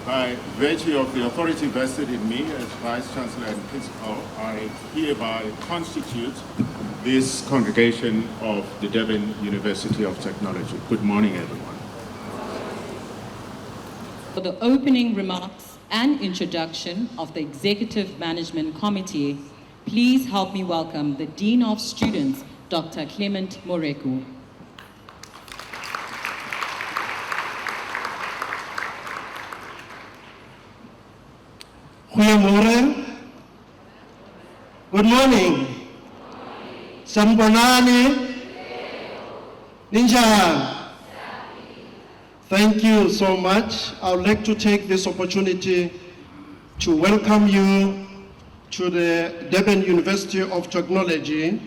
By virtue of the authority vested in me as Vice Chancellor and Principal, I hereby constitute this congregation of the Durban University of Technology. Good morning, everyone. For the opening remarks and introduction of the Executive Management Committee, please help me welcome the Dean of Students, Dr. Clement Moreku. Goeiemorgen. Good morning. Sanibonani. Ninjani. Thank you so much. I would like to take this opportunity to welcome you to the Durban University of Technology,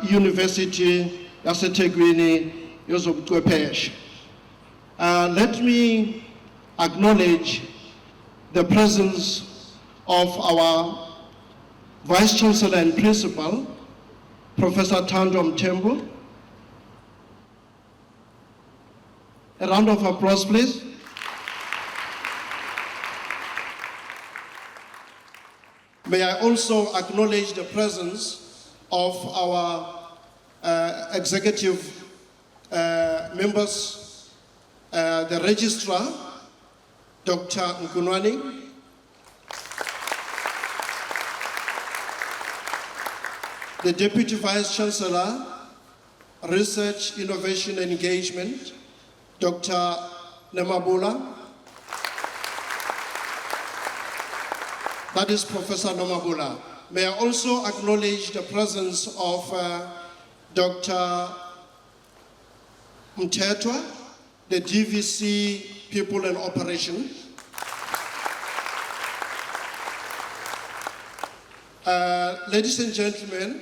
University yaseThekwini yezobuchwepheshe. Let me acknowledge the presence of our Vice Chancellor and Principal, Professor Thando Mthembu. A round of applause, please. May I also acknowledge the presence of our executive members, the Registrar, Dr. Nkunwani, the Deputy Vice Chancellor, Research, Innovation and Engagement, Dr. Nomabula. That is Professor Nomabula. May I also acknowledge the presence of Dr. Mthethwa, the DVC People and Operation. Ladies and gentlemen,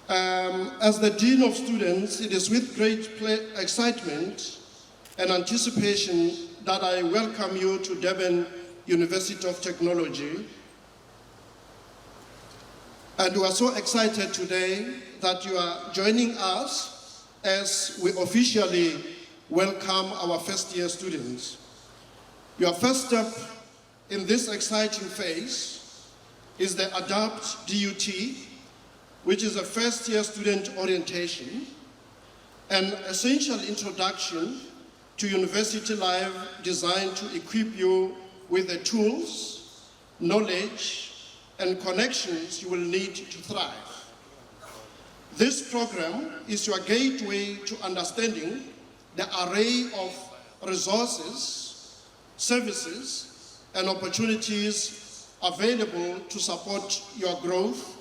as the Dean of Students, it is with great excitement and anticipation that I welcome you to Durban University of Technology. And we are so excited today that you are joining us as we officially welcome our first-year students. Your first step in this exciting phase is the DUT, which is a first-year student orientation, an essential introduction to university life designed to equip you with the tools, knowledge, and connections you will need to thrive. This program is your gateway to understanding the array of resources, services, and opportunities available to support your growth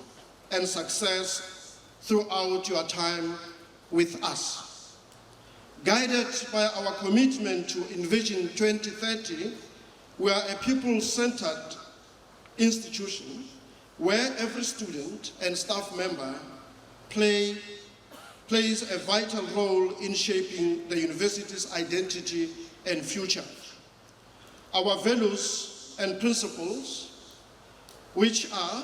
and success throughout your time with us. Guided by our commitment to Envision 2030, we are a people-centered institution where every student and staff member plays a vital role in shaping the university's identity and future. Our values and principles, which are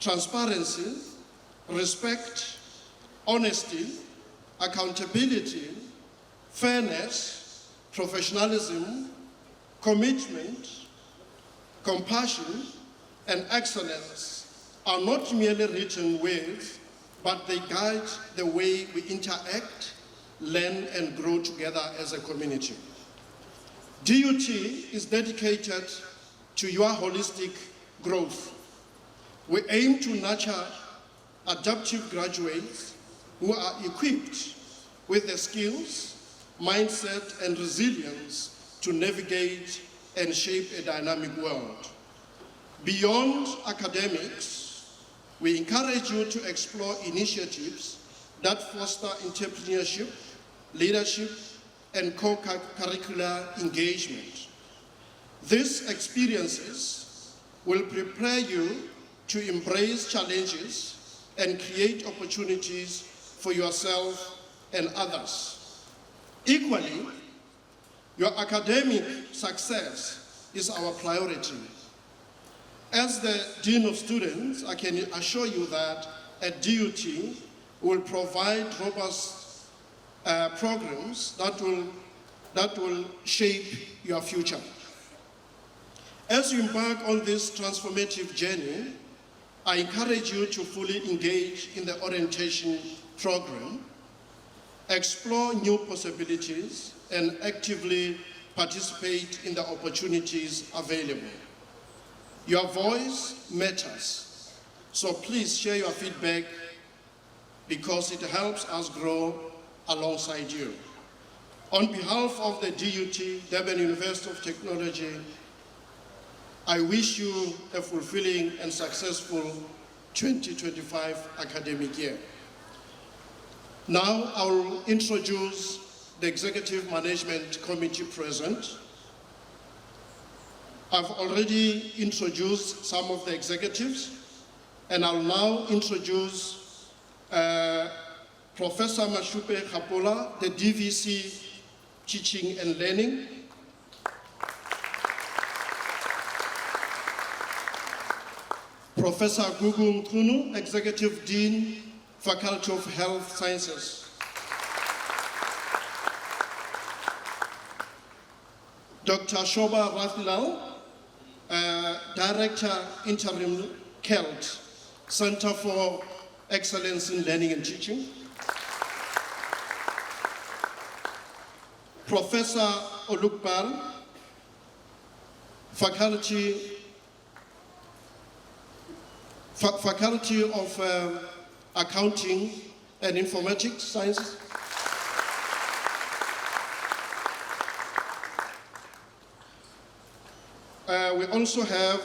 transparency, respect, honesty, accountability, fairness, professionalism, commitment, compassion, and excellence, are not merely written words, but they guide the way we interact, learn, and grow together as a community. DUT is dedicated to your holistic growth. We aim to nurture adaptive graduates who are equipped with the skills, mindset, and resilience to navigate and shape a dynamic world. Beyond academics, we encourage you to explore initiatives that foster entrepreneurship, leadership, and co-curricular engagement. These experiences will prepare you to embrace challenges and create opportunities for yourself and others. Equally, your academic success is our priority. As the Dean of Students, I can assure you that at DUT, we will provide robust programs that will shape your future. As you embark on this transformative journey, I encourage you to fully engage in the orientation program, explore new possibilities, and actively participate in the opportunities available. Your voice matters, so please share your feedback because it helps us grow alongside you. On behalf of the DUT, Durban University of Technology, I wish you a fulfilling and successful 2025 academic year. Now I will introduce the Executive Management Committee present. I've already introduced some of the executives, and I'll now introduce Professor Mashupe Khapola, the DVC Teaching and Learning. Professor Gugu Nkunu, Executive Dean, Faculty of Health Sciences. Dr. Shoba Rathilal, Director, Interim KELT, Center for Excellence in Learning and Teaching. Professor Olukbal, Faculty of Accounting and Informatics Sciences. We also have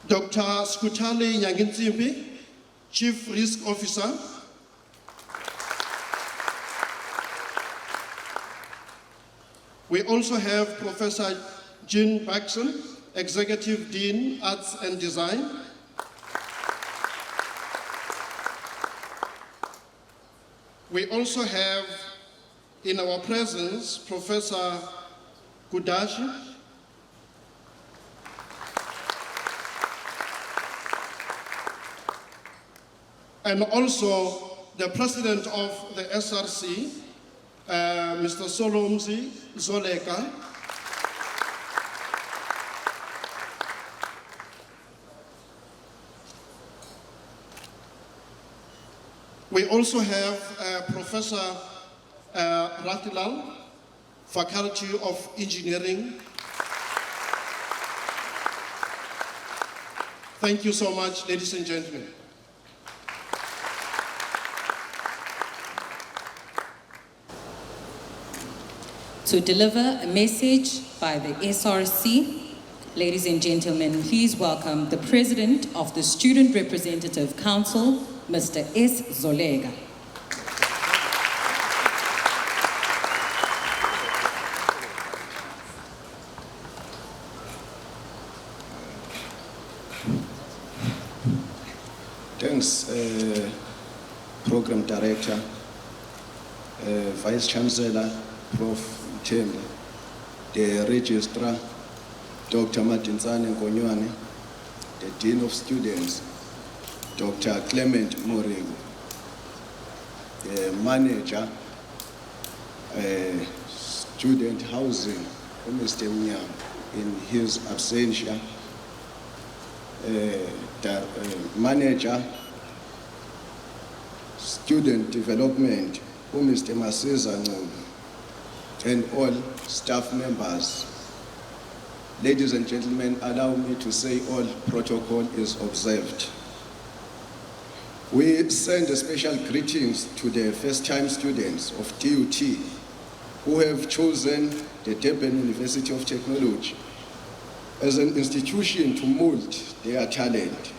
Dr. Skutali Nyanginzimbi, Chief Risk Officer. We also have Professor Jean Baxon, Executive Dean, Arts and Design. We also have in our presence Professor Kudashi, and also the President of the SRC, Mr. Solomzi Zoleka. We also have Professor Rathilal, Faculty of Engineering. Thank you so much, ladies and gentlemen. To deliver a message by the SRC, ladies and gentlemen, please welcome the President of the Student Representative Council, Mr. S. Zolega. Thanks, Program Director, Vice Chancellor, Prof. Mthembu, the Registrar, Dr. Matinsane Nkonywane, the Dean of Students, Dr. Clement Moregu, the Manager, Student Housing, Mr. Mnyam, in his absentia, the Manager, Student Development, Mr. Masiza Ngobu, and all staff members. Ladies and gentlemen, allow me to say all protocol is observed. We send a special greetings to the first-time students of DUT who have chosen the Durban University of Technology as an institution to mold their talent.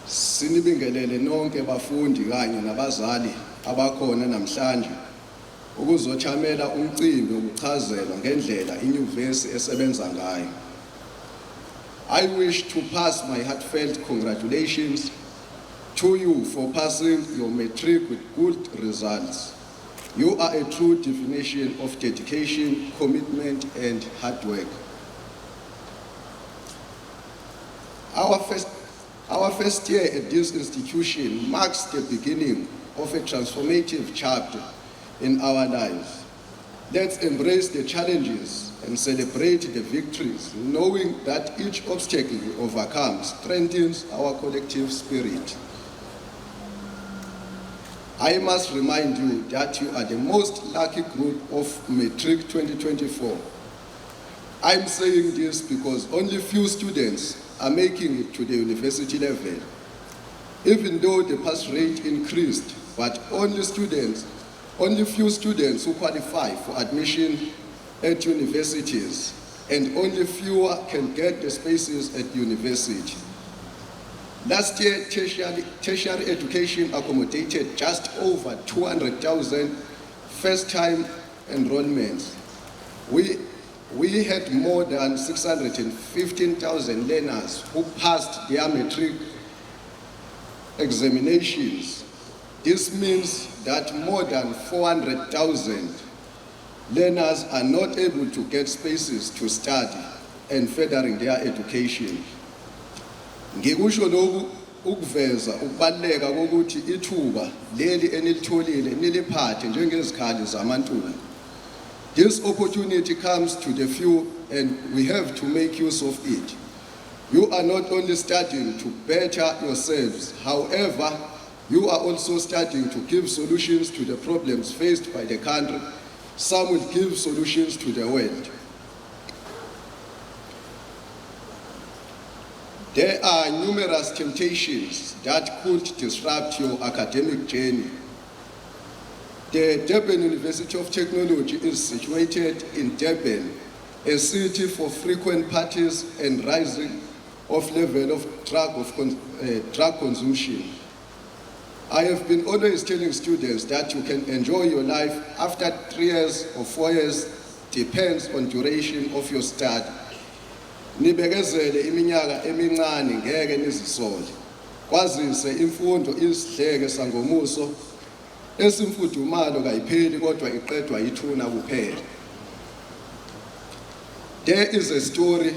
Sinibingelele nonke bafundi kanye nabazali abakhona namhlanje ukuzochamela umcimbi wokuchazelwa ngendlela inyuvesi esebenza ngayo. I wish to pass my heartfelt congratulations to you for passing your matric with good results. You are a true definition of dedication, commitment, and hard work. Our first year at this institution marks the beginning of a transformative chapter in our lives. Let's embrace the challenges and celebrate the victories, knowing that each obstacle we overcome strengthens our collective spirit. I must remind you that you are the most lucky group of Matric 2024. I'm saying this because only few students are making it to the university level. Even though the pass rate increased, but only few students who qualify for admission at universities, and only fewer can get the spaces at university. Last year, tertiary education accommodated just over 200,000 first-time enrollments. We had more than 615,000 learners who passed their matric examinations. This means that more than 400,000 learners are not able to get spaces to study and furthering their education. Ngikusho lokhu ukuveza ukubaleka kokuthi ithuba leli enilitholile niliphathe njengezikhali zamantunga. This opportunity comes to the few and we have to make use of it. You are not only studying to better yourselves, however, you are also starting to give solutions to the problems faced by the country. Some will give solutions to the world. There are numerous temptations that could disrupt your academic journey. The Durban University of Technology is situated in Durban, a city for frequent parties and rising of level of drug consumption. I have been always telling students that you can enjoy your life after 3 years or 4 years, depends on duration of your study. Nibekezele iminyaka emincane ngeke nizisole. Kwazise imfundo isidleke sangomuso esimfudumalo kayipheli kodwa iqedwa yithuna kuphela. There is a story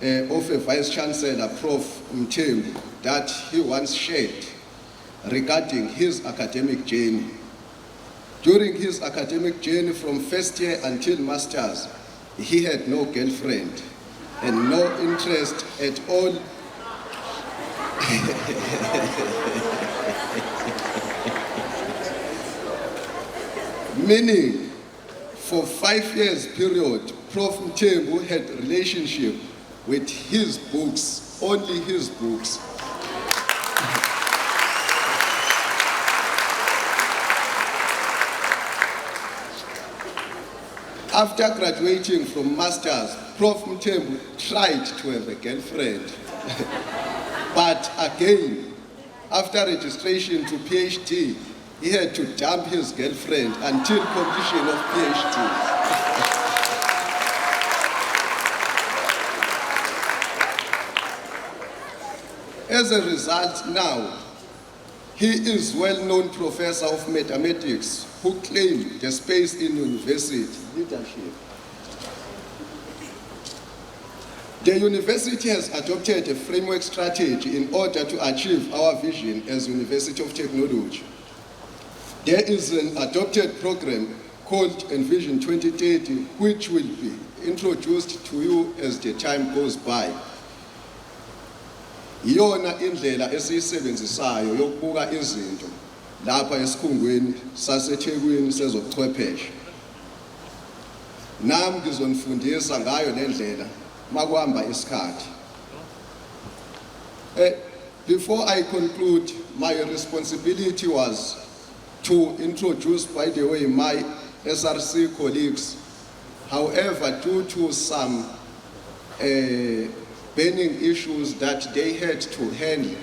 of a Vice Chancellor, Prof. Mthembu, that he once shared regarding his academic journey. During his academic journey from first year until master's, he had no girlfriend and no interest at all. Meaning, for 5 years period, Prof. Mthembu had a relationship with his books, only his books. After graduating from master's, Prof. Mthembu tried to have a girlfriend. But again, after registration to PhD, he had to dump his girlfriend until completion of PhD. As a result now, he is well-known professor of mathematics who claimed the space in university leadership. The university has adopted a framework strategy in order to achieve our vision as University of Technology. There is an adopted program called Envision 2030, which will be introduced to you as the time goes by. Iyona indlela esiyisebenzisayo yokubuka izinto lapha esikhungweni saseThekwini sezobuchwepheshe. Nami ngizonifundisa ngayo le ndlela makuhamba isikhathi. Before I conclude, my responsibility was to introduce, by the way, my SRC colleagues. However, due to some burning issues that they had to handle,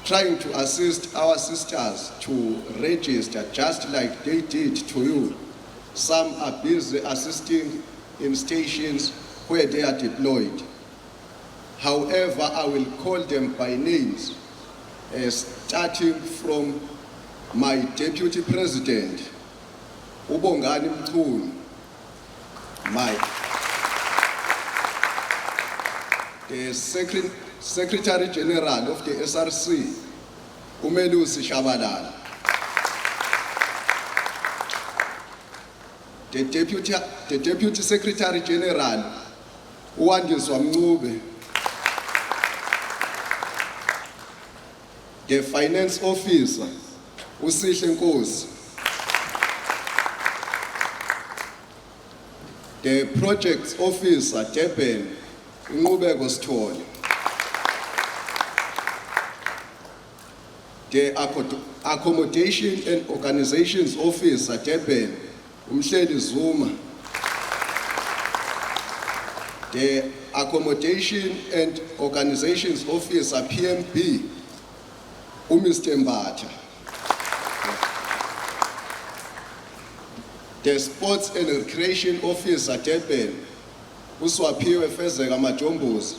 trying to assist our sisters to register just like they did to you. Some are busy assisting in stations where they are deployed. However, I will call them by names, starting from my Deputy President, Ubongani Mchunu, the Secretary General of the SRC, Umelusi Shabalala, the Deputy Secretary General, Uwandiswa Mncube, the Finance Officer, Usihle Nkosi, the Projects Officer, Durban, Nqubeko Sithole, the Accommodation and Organizations Officer, Durban, Umhleli Zuma, the Accommodation and Organizations Officer, PMB, Mr. Mbatha, the Sports and Recreation Officer, Durban, Uswaphiwe Fezeka Majombozi,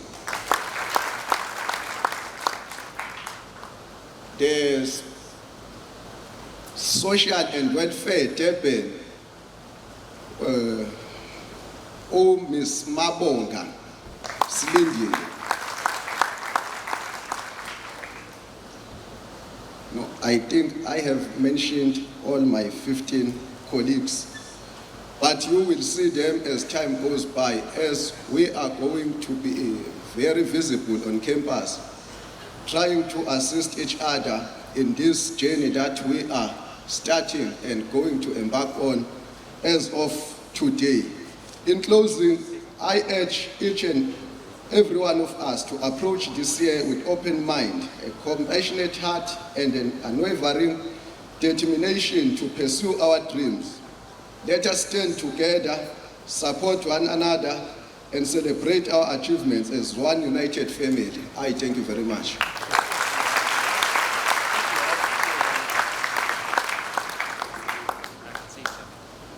the Social and Welfare, Durban, Miss Mabonga Silindile. No, I think I have mentioned all my 15 colleagues, but you will see them as time goes by, as we are going to be very visible on campus, trying to assist each other in this journey that we are starting and going to embark on as of today. In closing, I urge each and every one of us to approach this year with open mind, a compassionate heart, and an unwavering determination to pursue our dreams. Let us stand together, support one another, and celebrate our achievements as one united family. I thank you very much.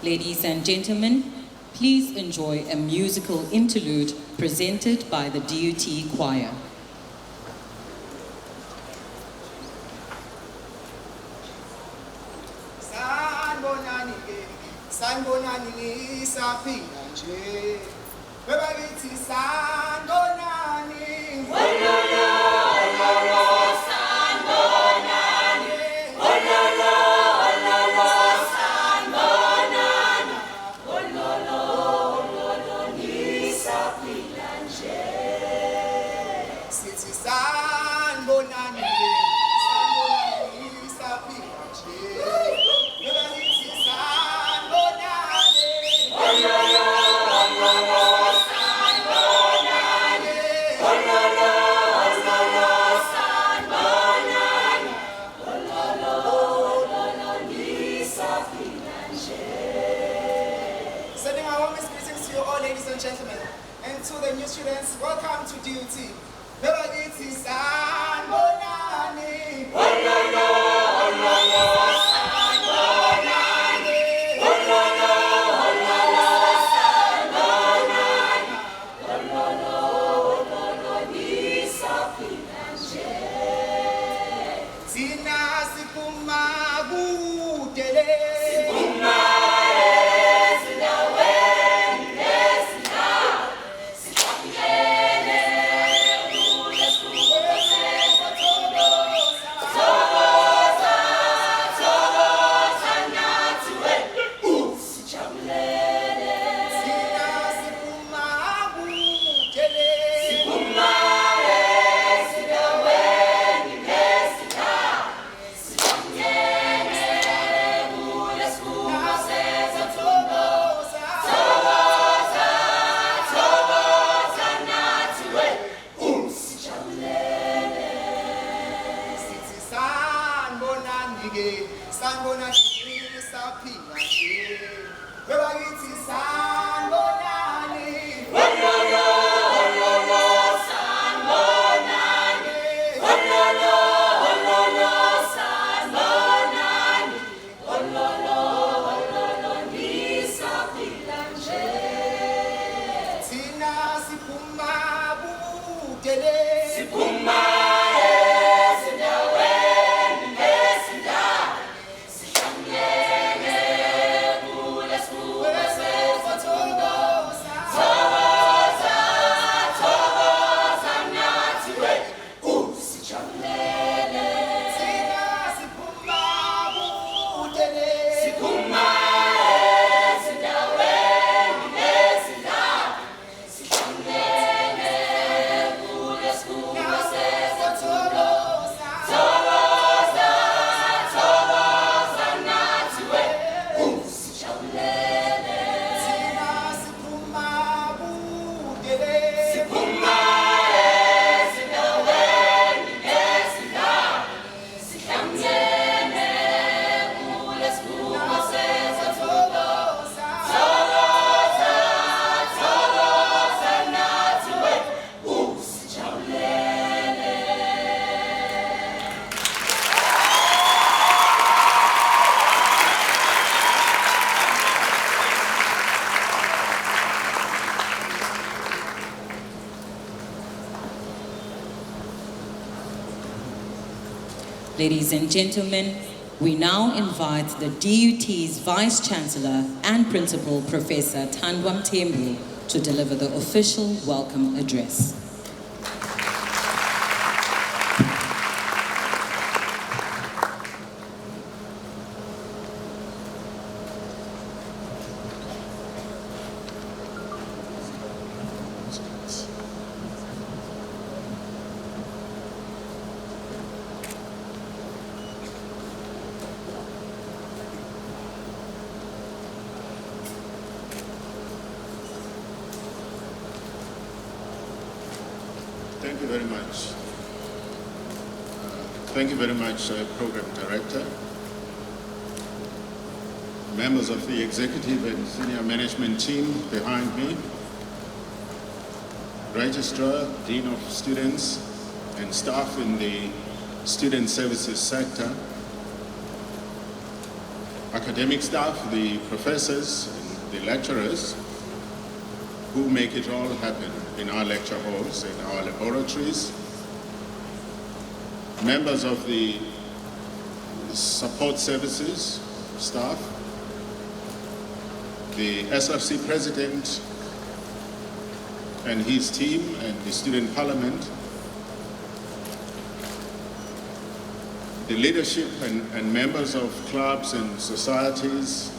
Ladies and gentlemen, please enjoy a musical interlude presented by the DUT Choir. Sanbonani saphila nje beba lithi sanbonani ololo ololo sanbonani ololo ololo sanbonani ololo ololo ni saphila nje sithi sanbonani saphila nje gentlemen, and to the new students, welcome to DUT. Melody Sanbonani. Ololo, ololo, Sanbonani. Ololo, ololo, Sanbonani. Ololo, ololo, ni saphila nje. Ladies and gentlemen, we now invite the DUT's Vice Chancellor and Principal, Professor Thandwa Mthembu, to deliver the official welcome address. Thank you very much. Thank you very much, Program Director, members of the executive and senior management team behind me, Registrar, Dean of Students, and staff in the student services sector, academic staff, the professors, and the lecturers who make it all happen in our lecture halls, in our laboratories, members of the support services staff, the SRC president and his team, and the student parliament, the leadership and members of clubs and societies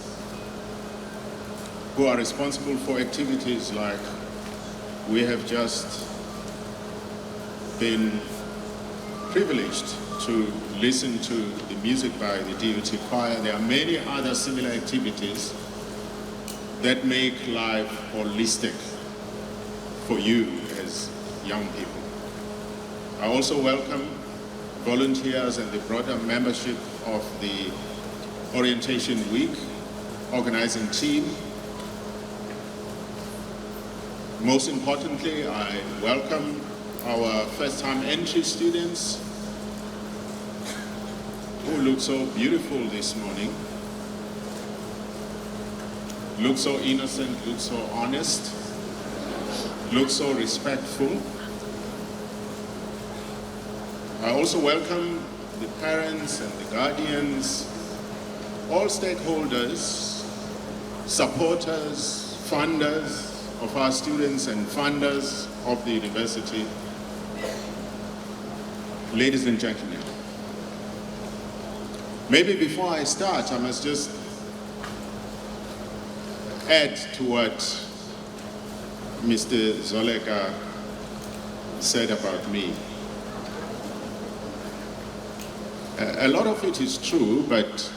who are responsible for activities like we have just been privileged to listen to the music by the DUT choir. There are many other similar activities that make life holistic for you as young people. I also welcome volunteers and the broader membership of the Orientation Week organizing team. Most importantly, I welcome our first-time entry students who look so beautiful this morning, look so innocent, look so honest, look so respectful. I also welcome the parents and the guardians all stakeholders, supporters, funders of our students and funders of the university, ladies and gentlemen. Maybe before I start, I must just add to what Mr. Zoleka said about me. A lot of it is true, but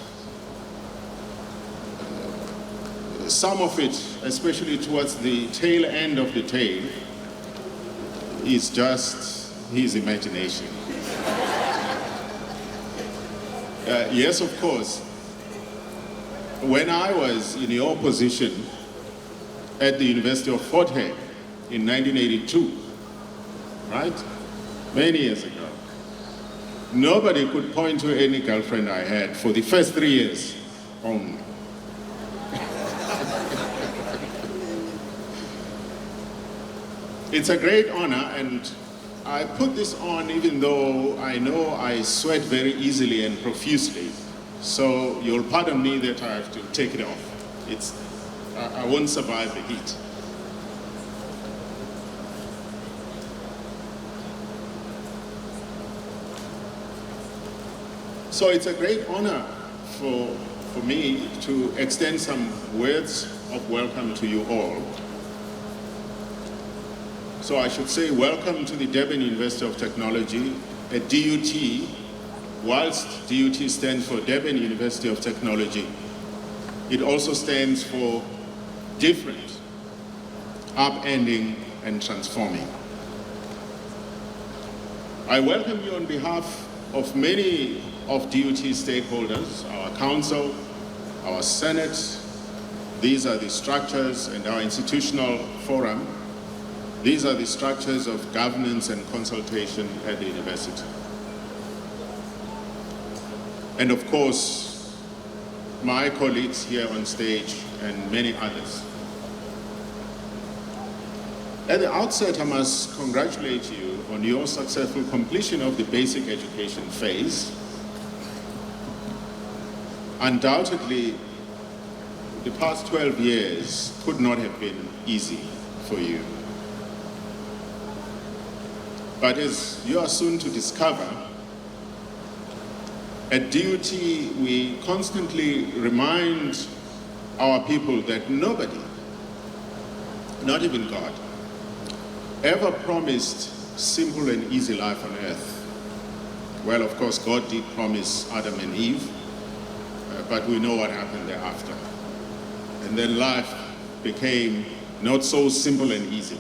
some of it, especially towards the tail end of the tale, is just his imagination. Yes, of course. When I was in your position at the University of Fort Hare in 1982, right? Many years ago, nobody could point to any girlfriend I had for the first 3 years only. It's a great honor, and I put this on even though I know I sweat very easily and profusely. So you'll pardon me that I have to take it off. I won't survive the heat. So it's a great honor for me to extend some words of welcome to you all. So I should say welcome to the Durban University of Technology, a DUT. Whilst DUT stands for Durban University of Technology, it also stands for different, upending and transforming. I welcome you on behalf of many of DUT stakeholders, our council, our senate. These are the structures, and our institutional forum. These are the structures of governance and consultation at the university. And of course, my colleagues here on stage and many others. At the outset, I must congratulate you on your successful completion of the basic education phase. Undoubtedly, the past 12 years could not have been easy for you. But as you are soon to discover, at DUT we constantly remind our people that nobody, not even God, ever promised simple and easy life on earth. Well, of course, God did promise Adam and Eve, but we know what happened thereafter. And then life became not so simple and easy.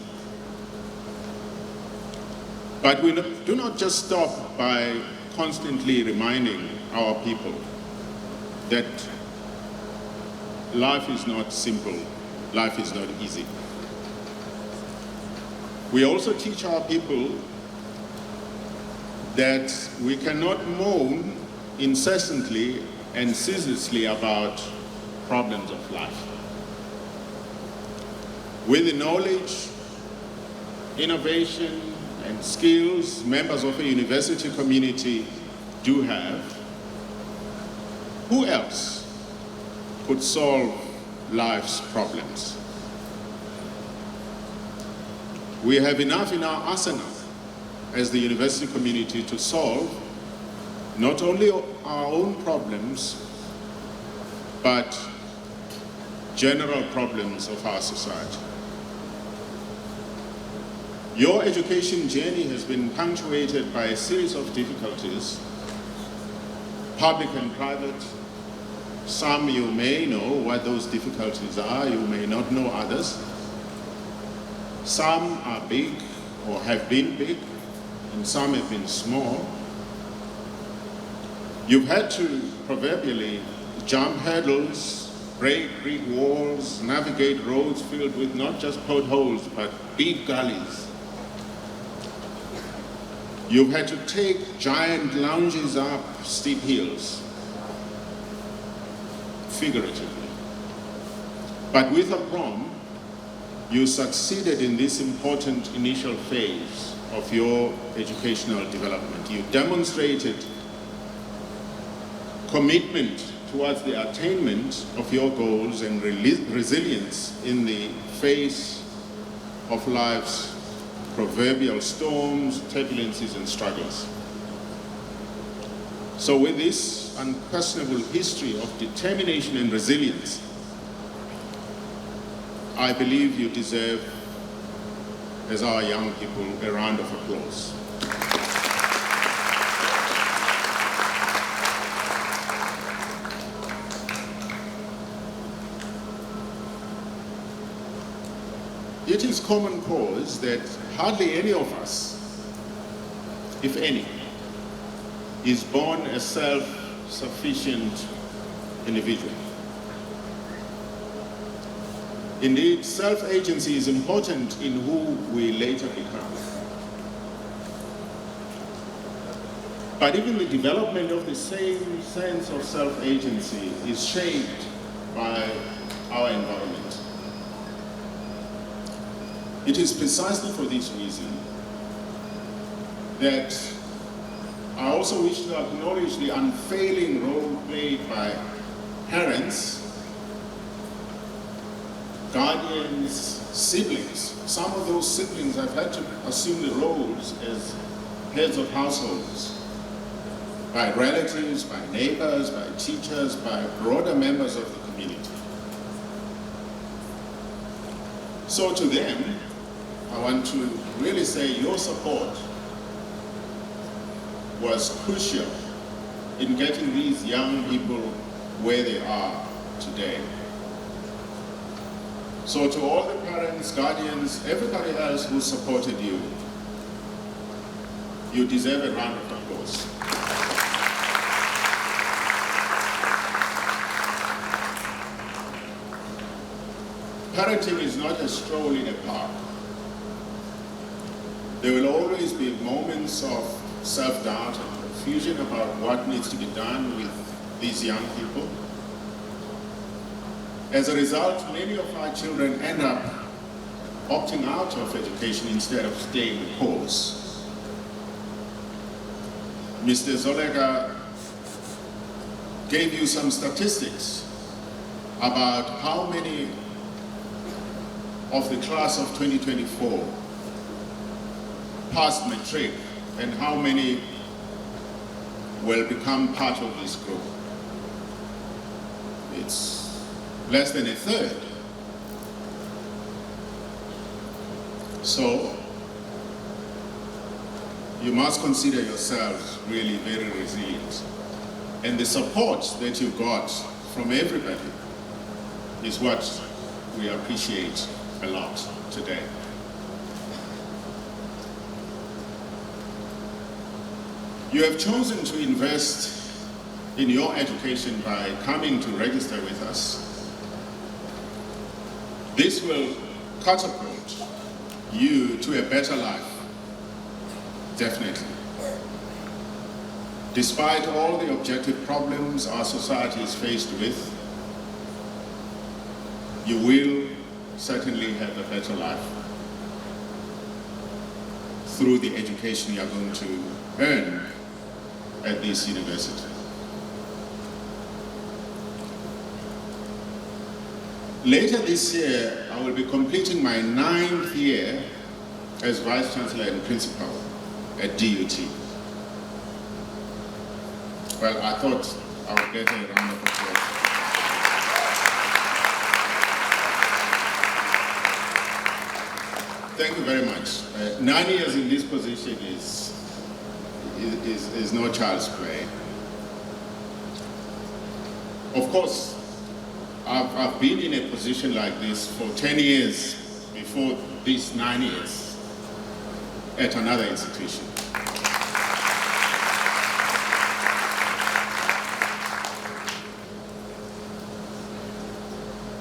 But we do not just stop by constantly reminding our people that life is not simple, life is not easy. We also teach our people that we cannot moan incessantly and ceaselessly about problems of life. With the knowledge, innovation, and skills members of a university community do have, who else could solve life's problems? We have enough in our arsenal as the university community to solve not only our own problems, but general problems of our society. Your education journey has been punctuated by a series of difficulties, public and private. Some you may know what those difficulties are, you may not know others. Some are big or have been big, and some have been small. You've had to proverbially jump hurdles, break brick walls, navigate roads filled with not just potholes, but deep gullies. You've had to take giant lunges up steep hills, figuratively. But with aplomb, you succeeded in this important initial phase of your educational development. You demonstrated commitment towards the attainment of your goals and resilience in the face of life's proverbial storms, turbulences, and struggles. So with this unquestionable history of determination and resilience, I believe you deserve, as our young people, a round of applause. It is common cause that hardly any of us, if any, is born a self-sufficient individual. Indeed, self-agency is important in who we later become. But even the development of the same sense of self-agency is shaped by our environment. It is precisely for this reason that I also wish to acknowledge the unfailing role played by parents, guardians, siblings. Some of those siblings have had to assume the roles as heads of households, by relatives, by neighbors, by teachers, by broader members of the community. So to them, I want to really say your support was crucial in getting these young people where they are today. So to all the parents, guardians, everybody else who supported you, you deserve a round of applause. Parenting is not a stroll in a park. There will always be moments of self-doubt and confusion about what needs to be done with these young people. As a result, many of our children end up opting out of education instead of staying the course. Mr. Zolega gave you some statistics about how many of the class of 2024 passed matric and how many will become part of this group. It's less than a third. So you must consider yourselves really very resilient. And the support that you got from everybody is what we appreciate a lot today. You have chosen to invest in your education by coming to register with us. This will catapult you to a better life, definitely. Despite all the objective problems our society is faced with, you will certainly have a better life through the education you are going to earn at this university. Later this year, I will be completing my 9th year as Vice Chancellor and Principal at DUT. Well, I thought I would get a round of applause. Thank you very much. 9 years in this position is no child's play. Of course, I've been in a position like this for 10 years before these 9 years at another institution.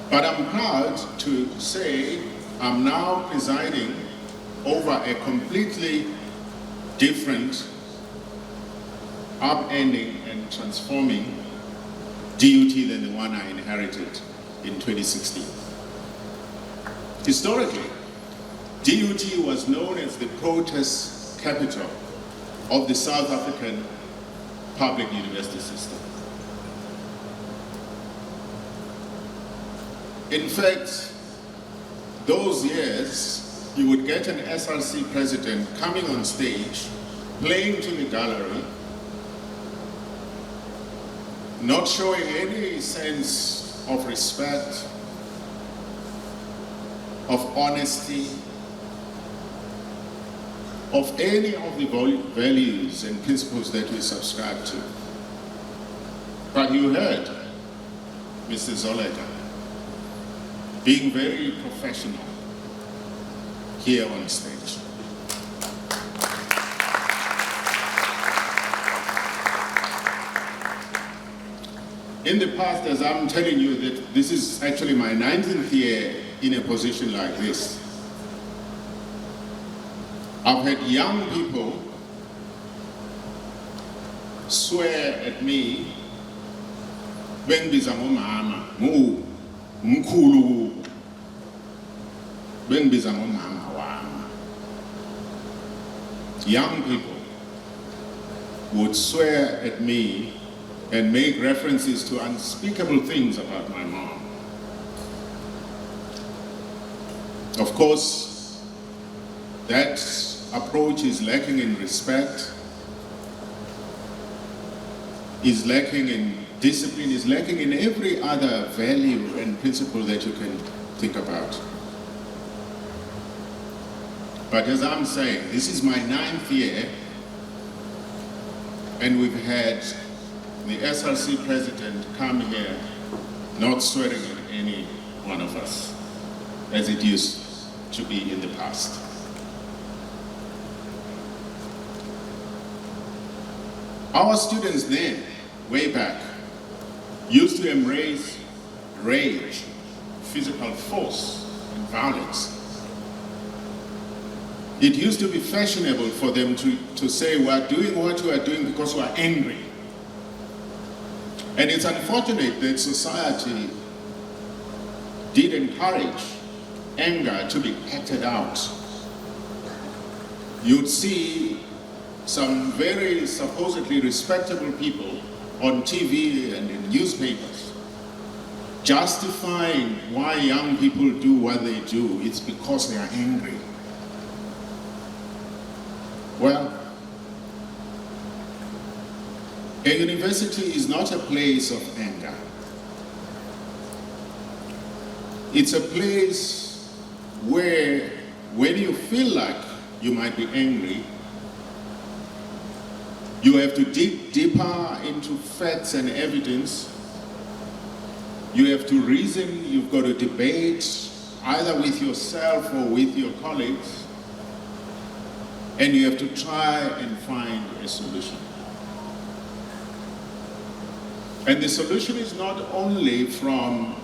But I'm proud to say I'm now presiding over a completely different, upending and transforming DUT than the one I inherited in 2016. Historically, DUT was known as the protest capital of the South African public university system. In fact, those years, you would get an SRC president coming on stage, playing to the gallery, not showing any sense of respect, of honesty, of any of the values and principles that we subscribe to. But you heard Mr. Zoleka being very professional here on stage. In the past, as I'm telling you that this is actually my 19th year in a position like this, I've had young people swear at me, bengibiza ngomama, umkhulu kubo, bengibiza ngomama wami. Young people would swear at me and make references to unspeakable things about my mom. Of course, that approach is lacking in respect, is lacking in discipline, is lacking in every other value and principle that you can think about. But as I'm saying, this is my 9th year, and we've had the SRC president come here not swearing at any one of us, as it used to be in the past. Our students then, way back, used to embrace rage, physical force, and violence. It used to be fashionable for them to say, we are doing what we are doing because we are angry. And it's unfortunate that society did encourage anger to be acted out. You'd see some very supposedly respectable people on TV and in newspapers justifying why young people do what they do. It's because they are angry. Well, a university is not a place of anger. It's a place where when you feel like you might be angry, you have to dig deeper into facts and evidence. You have to reason, you've got to debate either with yourself or with your colleagues, and you have to try and find a solution. And the solution is not only from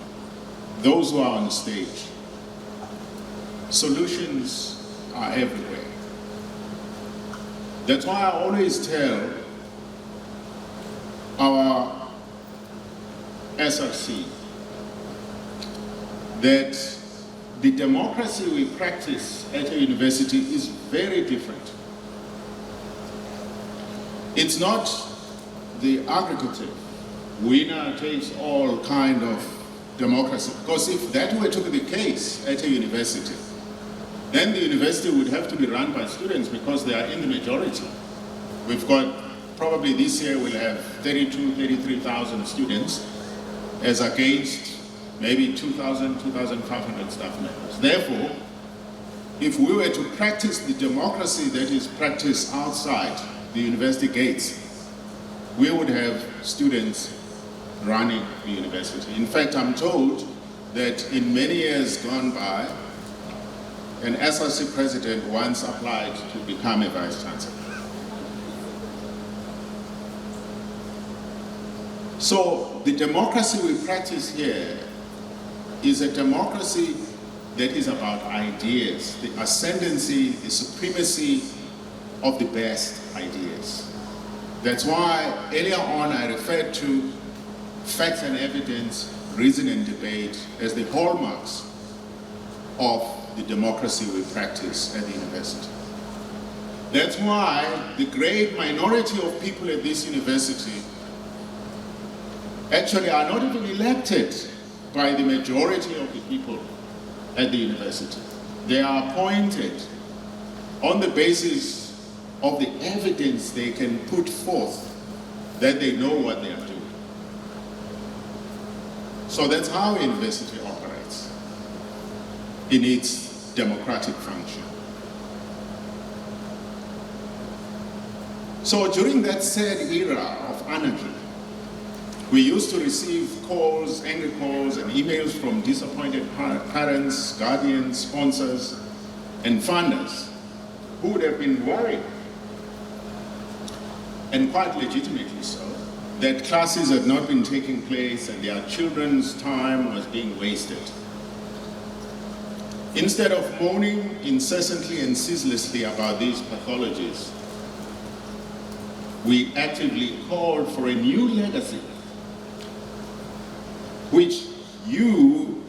those who are on stage. Solutions are everywhere. That's why I always tell our SRC that the democracy we practice at a university is very different. It's not the aggregative, winner takes all kind of democracy. Because if that were to be the case at a university, then the university would have to be run by students because they are in the majority. We've got, probably this year we'll have 33,000 students as against maybe 2,000, 2,500 staff members. Therefore, if we were to practice the democracy that is practiced outside the university gates, we would have students running the university. In fact, I'm told that in many years gone by, an SRC president once applied to become a vice chancellor. So the democracy we practice here is a democracy that is about ideas, the ascendancy, the supremacy of the best ideas. That's why earlier on I referred to facts and evidence, reason and debate as the hallmarks of the democracy we practice at the university. That's why the great minority of people at this university actually are not even elected by the majority of the people at the university. They are appointed on the basis of the evidence they can put forth that they know what they are doing. So that's how a university operates in its democratic function. So during that sad era of anarchy, we used to receive calls, angry calls, and emails from disappointed parents, guardians, sponsors, and funders who would have been worried, and quite legitimately so, that classes had not been taking place and their children's time was being wasted. Instead of moaning incessantly and ceaselessly about these pathologies, we actively called for a new legacy, which you,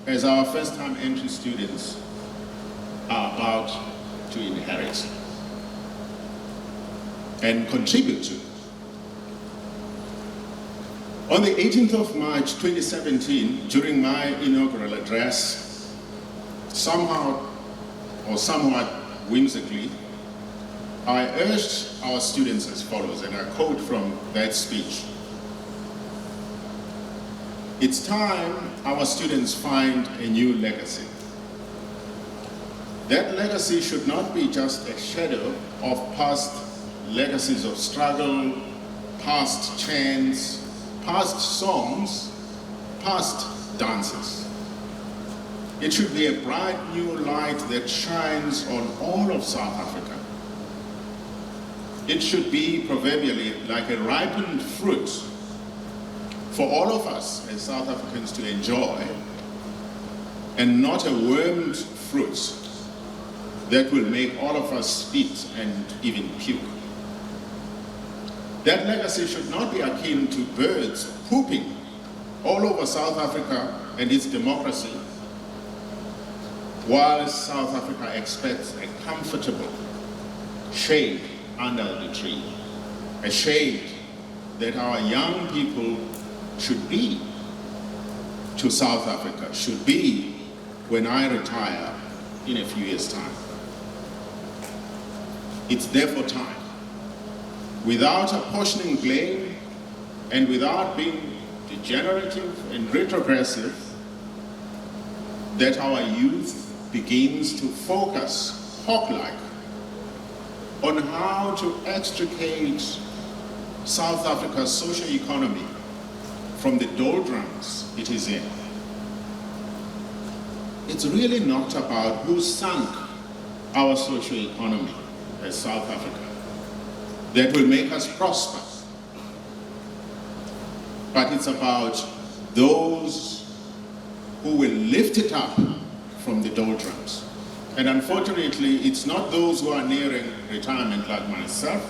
as our first-time entry students, are about to inherit and contribute to. On the 18th of March 2017, during my inaugural address, somehow or somewhat whimsically, I urged our students as follows, and I quote from that speech. It's time our students find a new legacy. That legacy should not be just a shadow of past legacies of struggle, past chants, past songs, past dances. It should be a bright new light that shines on all of South Africa. It should be proverbially like a ripened fruit for all of us as South Africans to enjoy, and not a wormed fruit that will make all of us spit and even puke. That legacy should not be akin to birds pooping all over South Africa and its democracy, while South Africa expects a comfortable shade under the tree, a shade that our young people should be to South Africa, should be when I retire in a few years' time. It's therefore time, without apportioning blame and without being degenerative and retrogressive, that our youth begins to focus hawk-like on how to extricate South Africa's social economy from the doldrums it is in. It's really not about who sunk our social economy as South Africa that will make us prosper, but it's about those who will lift it up from the doldrums. And unfortunately, it's not those who are nearing retirement like myself,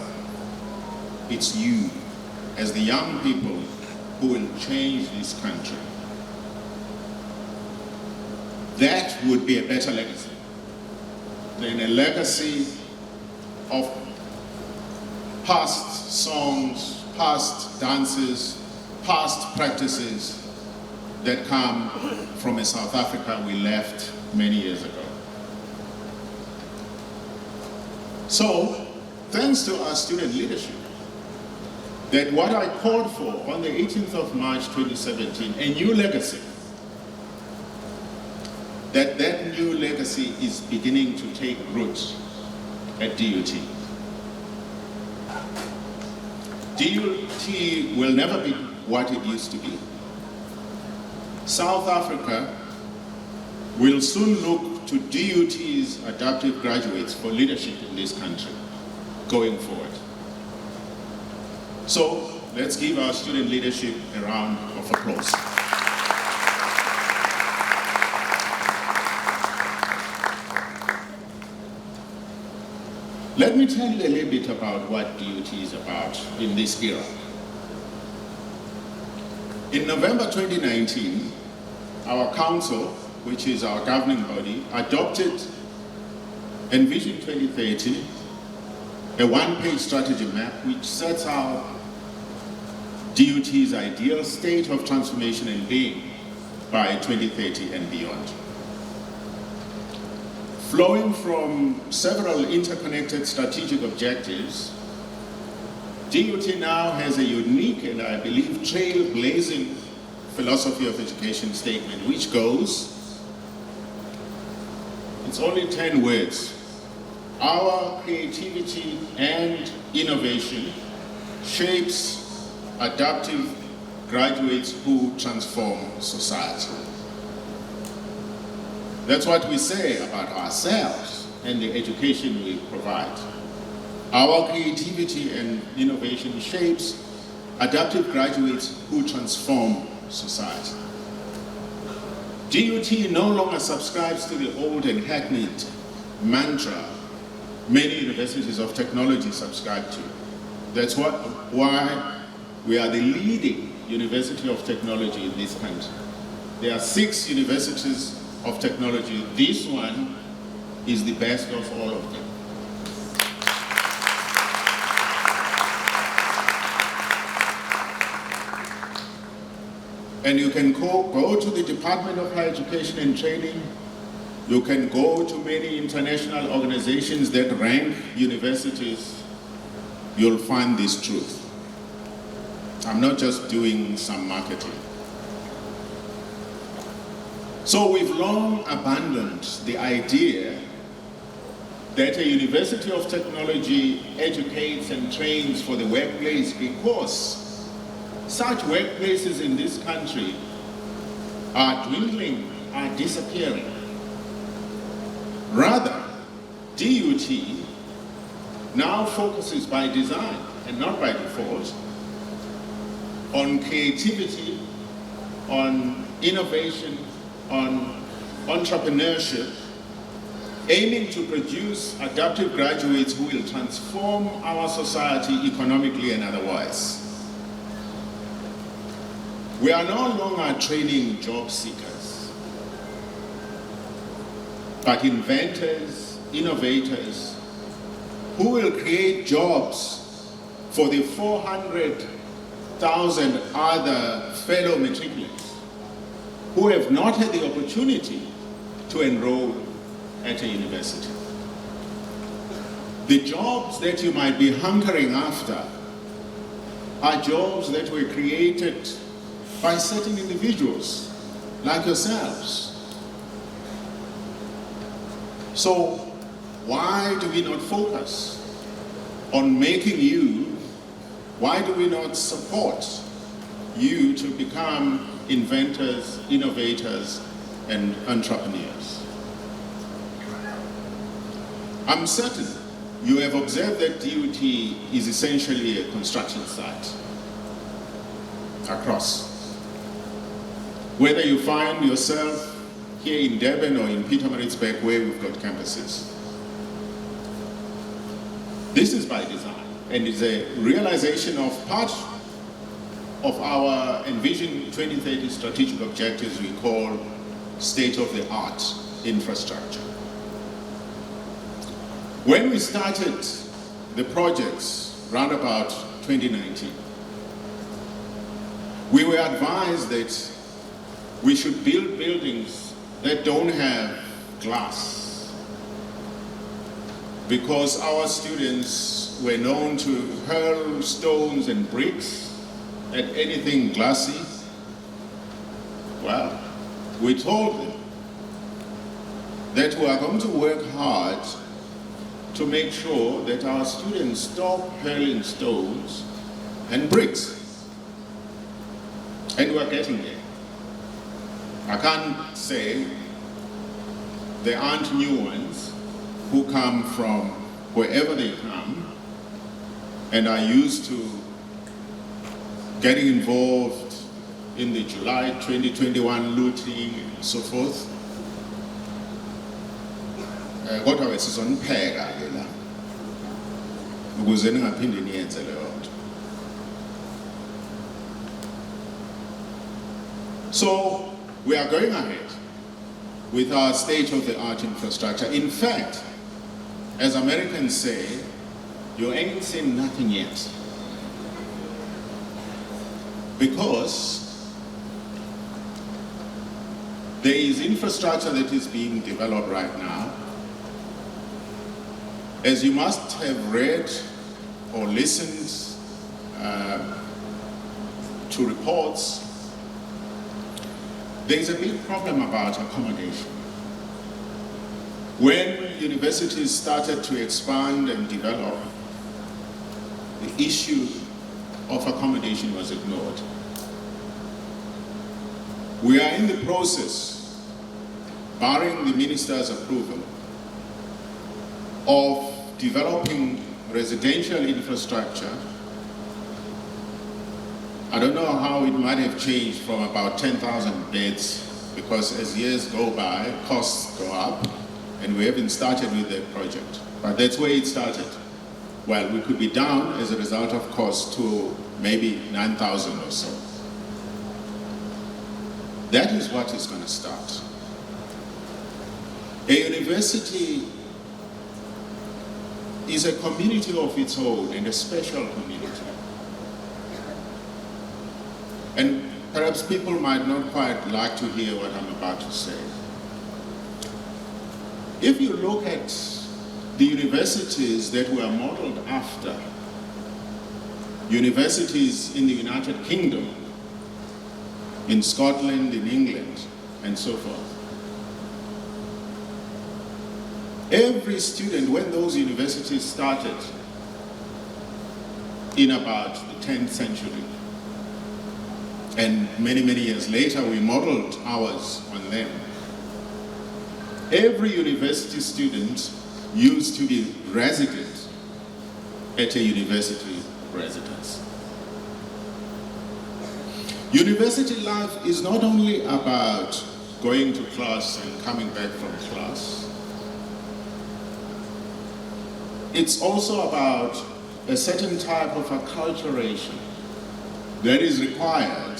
it's you, as the young people, who will change this country. That would be a better legacy than a legacy of past songs, past dances, past practices that come from a South Africa we left many years ago. So, thanks to our student leadership, that what I called for on the 18th of March 2017, a new legacy, that new legacy is beginning to take root at DUT. DUT will never be what it used to be. South Africa will soon look to DUT's adaptive graduates for leadership in this country going forward. So let's give our student leadership a round of applause. Let me tell you a little bit about what DUT is about in this era. In November 2019, our council, which is our governing body, adopted Envision 2030, a one-page strategy map which sets out DUT's ideal state of transformation and being by 2030 and beyond. Flowing from several interconnected strategic objectives, DUT now has a unique and I believe trailblazing philosophy of education statement, which goes, it's only 10 words. Our creativity and innovation shapes adaptive graduates who transform society. That's what we say about ourselves and the education we provide. Our creativity and innovation shapes adaptive graduates who transform society. DUT no longer subscribes to the old and hackneyed mantra many universities of technology subscribe to. That's why we are the leading university of technology in this country. There are 6 universities of technology. This one is the best of all of them. And you can go to the Department of Higher Education and Training. You can go to many international organizations that rank universities. You'll find this truth. I'm not just doing some marketing. So we've long abandoned the idea that a university of technology educates and trains for the workplace, because such workplaces in this country are dwindling, are disappearing. Rather, DUT now focuses by design and not by default on creativity, on innovation, on entrepreneurship, aiming to produce adaptive graduates who will transform our society economically and otherwise. We are no longer training job seekers, but inventors, innovators, who will create jobs for the 400,000 other fellow matriculants who have not had the opportunity to enroll at a university. The jobs that you might be hunkering after are jobs that were created by certain individuals like yourselves. So why do we not focus on making you, why do we not support you to become inventors, innovators, and entrepreneurs? I'm certain you have observed that DUT is essentially a construction site across. Whether you find yourself here in Durban or in Pietermaritzburg, where we've got campuses. This is by design, and it's a realization of part of our Envision 2030 strategic objectives we call state-of-the-art infrastructure. When we started the projects round about 2019, we were advised that we should build buildings that don't have glass, because our students were known to hurl stones and bricks at anything glassy. Well, we told them that we are going to work hard to make sure that our students stop hurling stones and bricks. And we're getting there. I can't say there aren't new ones who come from wherever they come and are used to getting involved in the July 2021 looting and so forth. Kodwa ke sizonipheka ke la ukuze ningaphinde niyenze leyo nto. So we are going ahead with our state-of-the-art infrastructure. In fact, as Americans say, you ain't seen nothing yet. Because There is infrastructure that is being developed right now. As you must have read or listened to reports, there is a big problem about accommodation. When universities started to expand and develop, the issue of accommodation was ignored. We are in the process, barring the minister's approval, of developing residential infrastructure. I don't know how it might have changed from about 10,000 beds, because as years go by, costs go up, and we haven't started with that project. But that's where it started. Well, we could be down as a result of cost to maybe 9,000 or so. That is what is going to start. A university is a community of its own, and a special community. And perhaps people might not quite like to hear what I'm about to say. If you look at the universities that were modeled after, universities in the United Kingdom, in Scotland, in England, and so forth. Every student, when those universities started in about the 10th century, and many, many years later, we modeled ours on them. Every university student used to be resident at a university residence. University life is not only about going to class and coming back from class. It's also about a certain type of acculturation that is required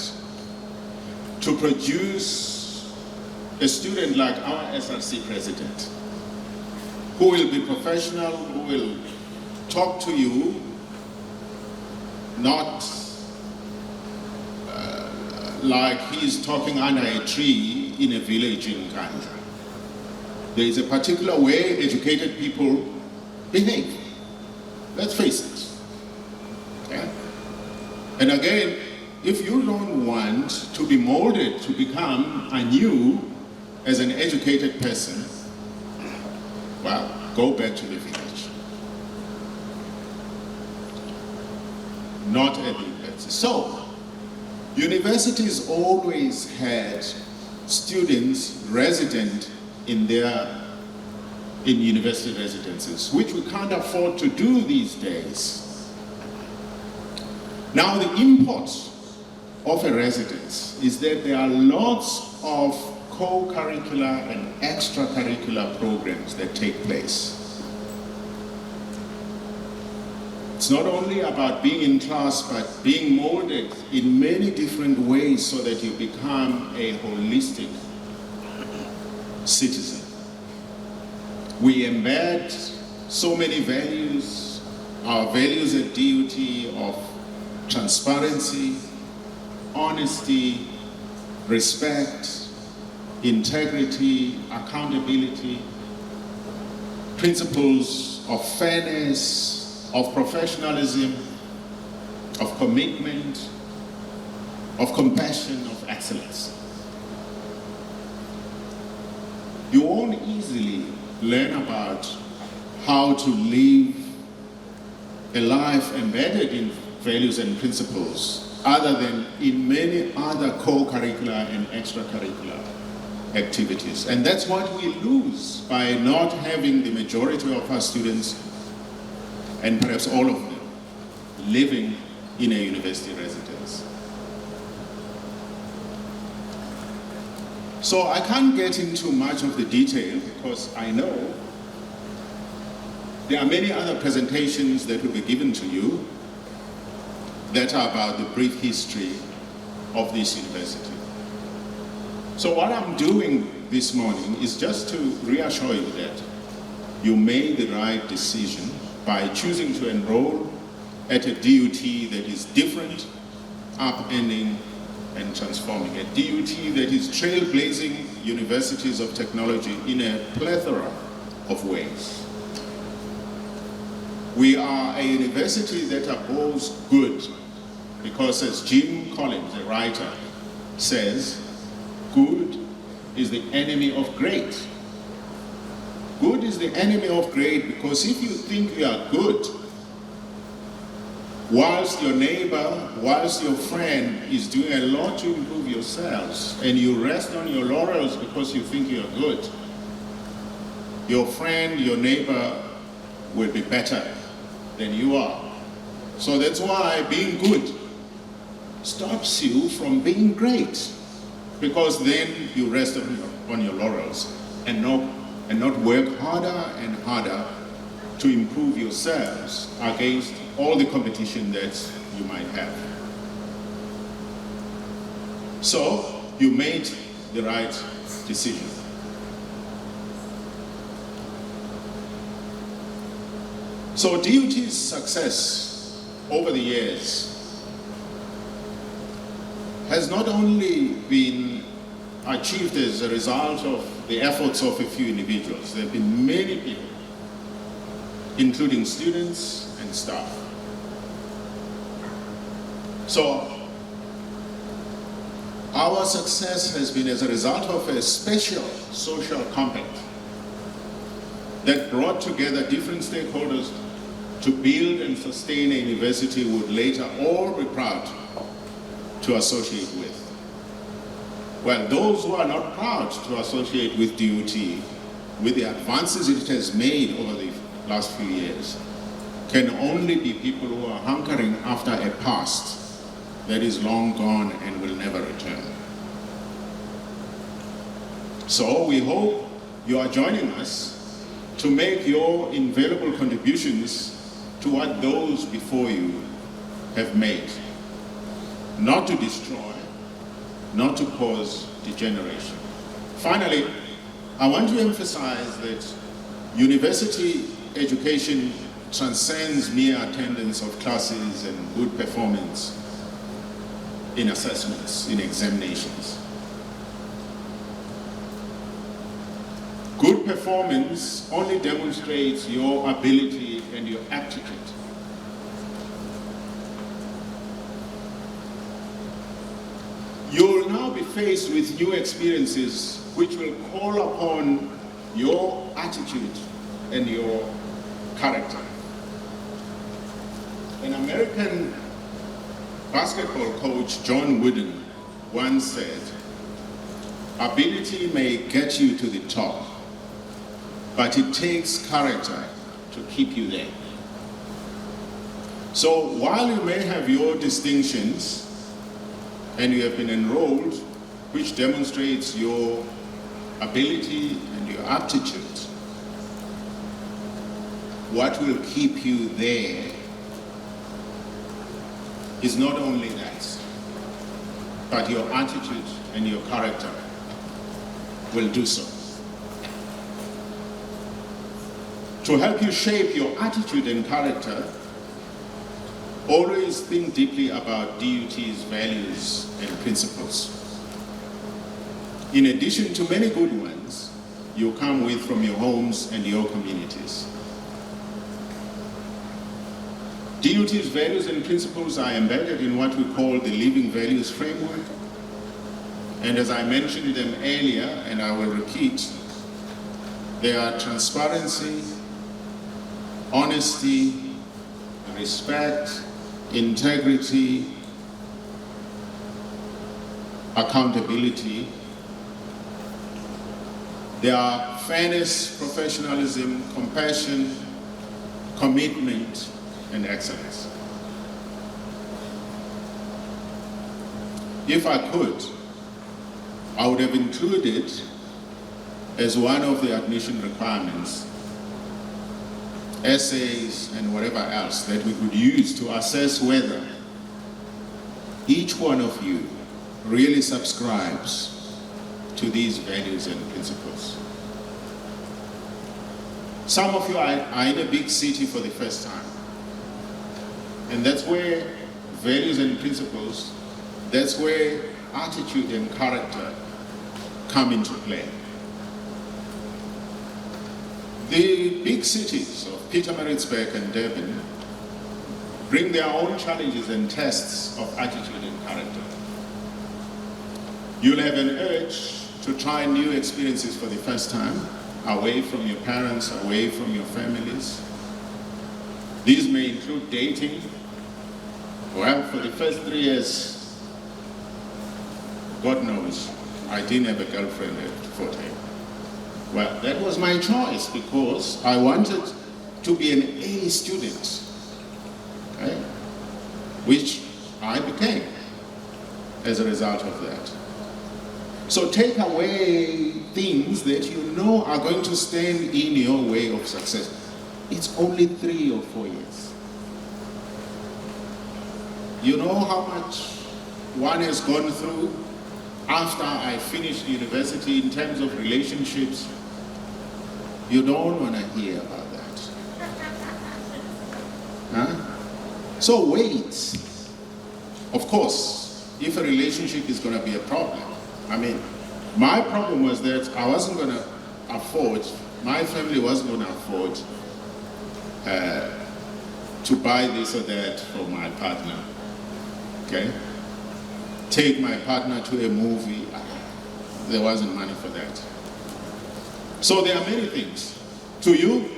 to produce a student like our SRC president, who will be professional, who will talk to you, not like he's talking under a tree in a village in Ghana. There is a particular way educated people behave. Let's face it. Okay? And again, if you don't want to be molded to become anew as an educated person, well, go back to the village. Not at the university. So, universities always had students resident in university residences, which we can't afford to do these days. Now, the import of a residence is that there are lots of co-curricular and extracurricular programs that take place. It's not only about being in class, but being molded in many different ways so that you become a holistic citizen. We embed so many values, our values at DUT of transparency, honesty, respect, integrity, accountability, principles of fairness, of professionalism, of commitment, of compassion, of excellence. You won't easily learn about how to live a life embedded in values and principles other than in many other co-curricular and extracurricular activities. And that's what we lose by not having the majority of our students, and perhaps all of them, living in a university residence. So I can't get into much of the detail because I know there are many other presentations that will be given to you that are about the brief history of this university. So what I'm doing this morning is just to reassure you that you made the right decision by choosing to enroll at a DUT that is different, upending, and transformative. transforming, a DUT that is trailblazing universities of technology in a plethora of ways. We are a university that abhors good, because as Jim Collins, a writer, says, good is the enemy of great. Good is the enemy of great, because if you think you are good, whilst your neighbor, whilst your friend is doing a lot to improve yourselves, and you rest on your laurels because you think you're good, your friend, your neighbor will be better than you are. So that's why being good stops you from being great, because then you rest on your laurels and not work harder and harder to improve yourselves against all the competition that you might have. So you made the right decision. So DUT's success over the years has not only been achieved as a result of the efforts of a few individuals. There have been many people, including students and staff. So our success has been as a result of a special social compact that brought together different stakeholders to build and sustain a university we would later all be proud to associate with. Well, those who are not proud to associate with DUT, with the advances it has made over the last few years, can only be people who are hankering after a past that is long gone and will never return. So we hope you are joining us to make your invaluable contributions to what those before you have made. Not to destroy, not to cause degeneration. Finally, I want to emphasize that university education transcends mere attendance of classes and good performance in assessments, in examinations. Good performance only demonstrates your ability and your aptitude. You will now be faced with new experiences which will call upon your attitude and your character. An American basketball coach, John Wooden, once said, "Ability may get you to the top, but it takes character to keep you there." So while you may have your distinctions and you have been enrolled, which demonstrates your ability and your aptitude, what will keep you there is not only that, but your attitude and your character will do so. To help you shape your attitude and character, always think deeply about DUT's values and principles. In addition to many good ones you come with from your homes and your communities. DUT's values and principles are embedded in what we call the Living Values Framework. And as I mentioned them earlier, and I will repeat, they are transparency, honesty, respect, integrity, accountability. They are fairness, professionalism, compassion, commitment, and excellence. If I could, I would have included as one of the admission requirements essays and whatever else that we could use to assess whether each one of you really subscribes to these values and principles. Some of you are in a big city for the first time, and that's where values and principles That's where attitude and character come into play. The big cities of Pietermaritzburg and Durban bring their own challenges and tests of attitude and character. You'll have an urge to try new experiences for the first time, away from your parents, away from your families. These may include dating. Well, for the first 3 years, God knows, I didn't have a girlfriend at 14. Well, that was my choice because I wanted to be an A student, okay? Which I became as a result of that. So take away things that you know are going to stand in your way of success. It's only 3 or 4 years. You know how much one has gone through after I finished university in terms of relationships. You don't want to hear about that. Huh? So wait. Of course, if a relationship is going to be a problem, I mean, my problem was that I wasn't going to afford, my family wasn't going to afford to buy this or that for my partner. Okay? Take my partner to a movie. There wasn't money for that. So there are many things. To you,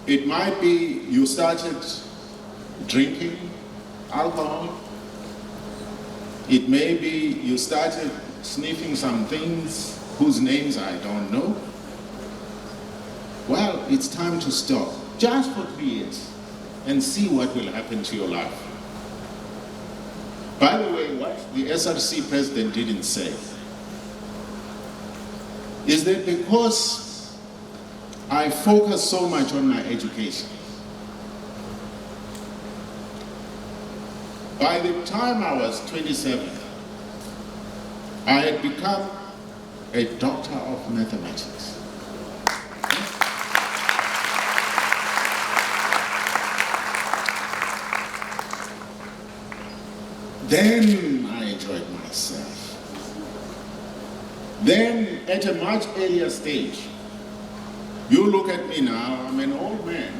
it might be you started drinking alcohol. It may be you started sniffing some things whose names I don't know. Well, it's time to stop, just for 3 years, and see what will happen to your life. By the way, what the SRC president didn't say is that because I focus so much on my education, by the time I was 27, I had become a doctor of mathematics. Then I enjoyed myself. Then, at a much earlier stage, you look at me now, I'm an old man,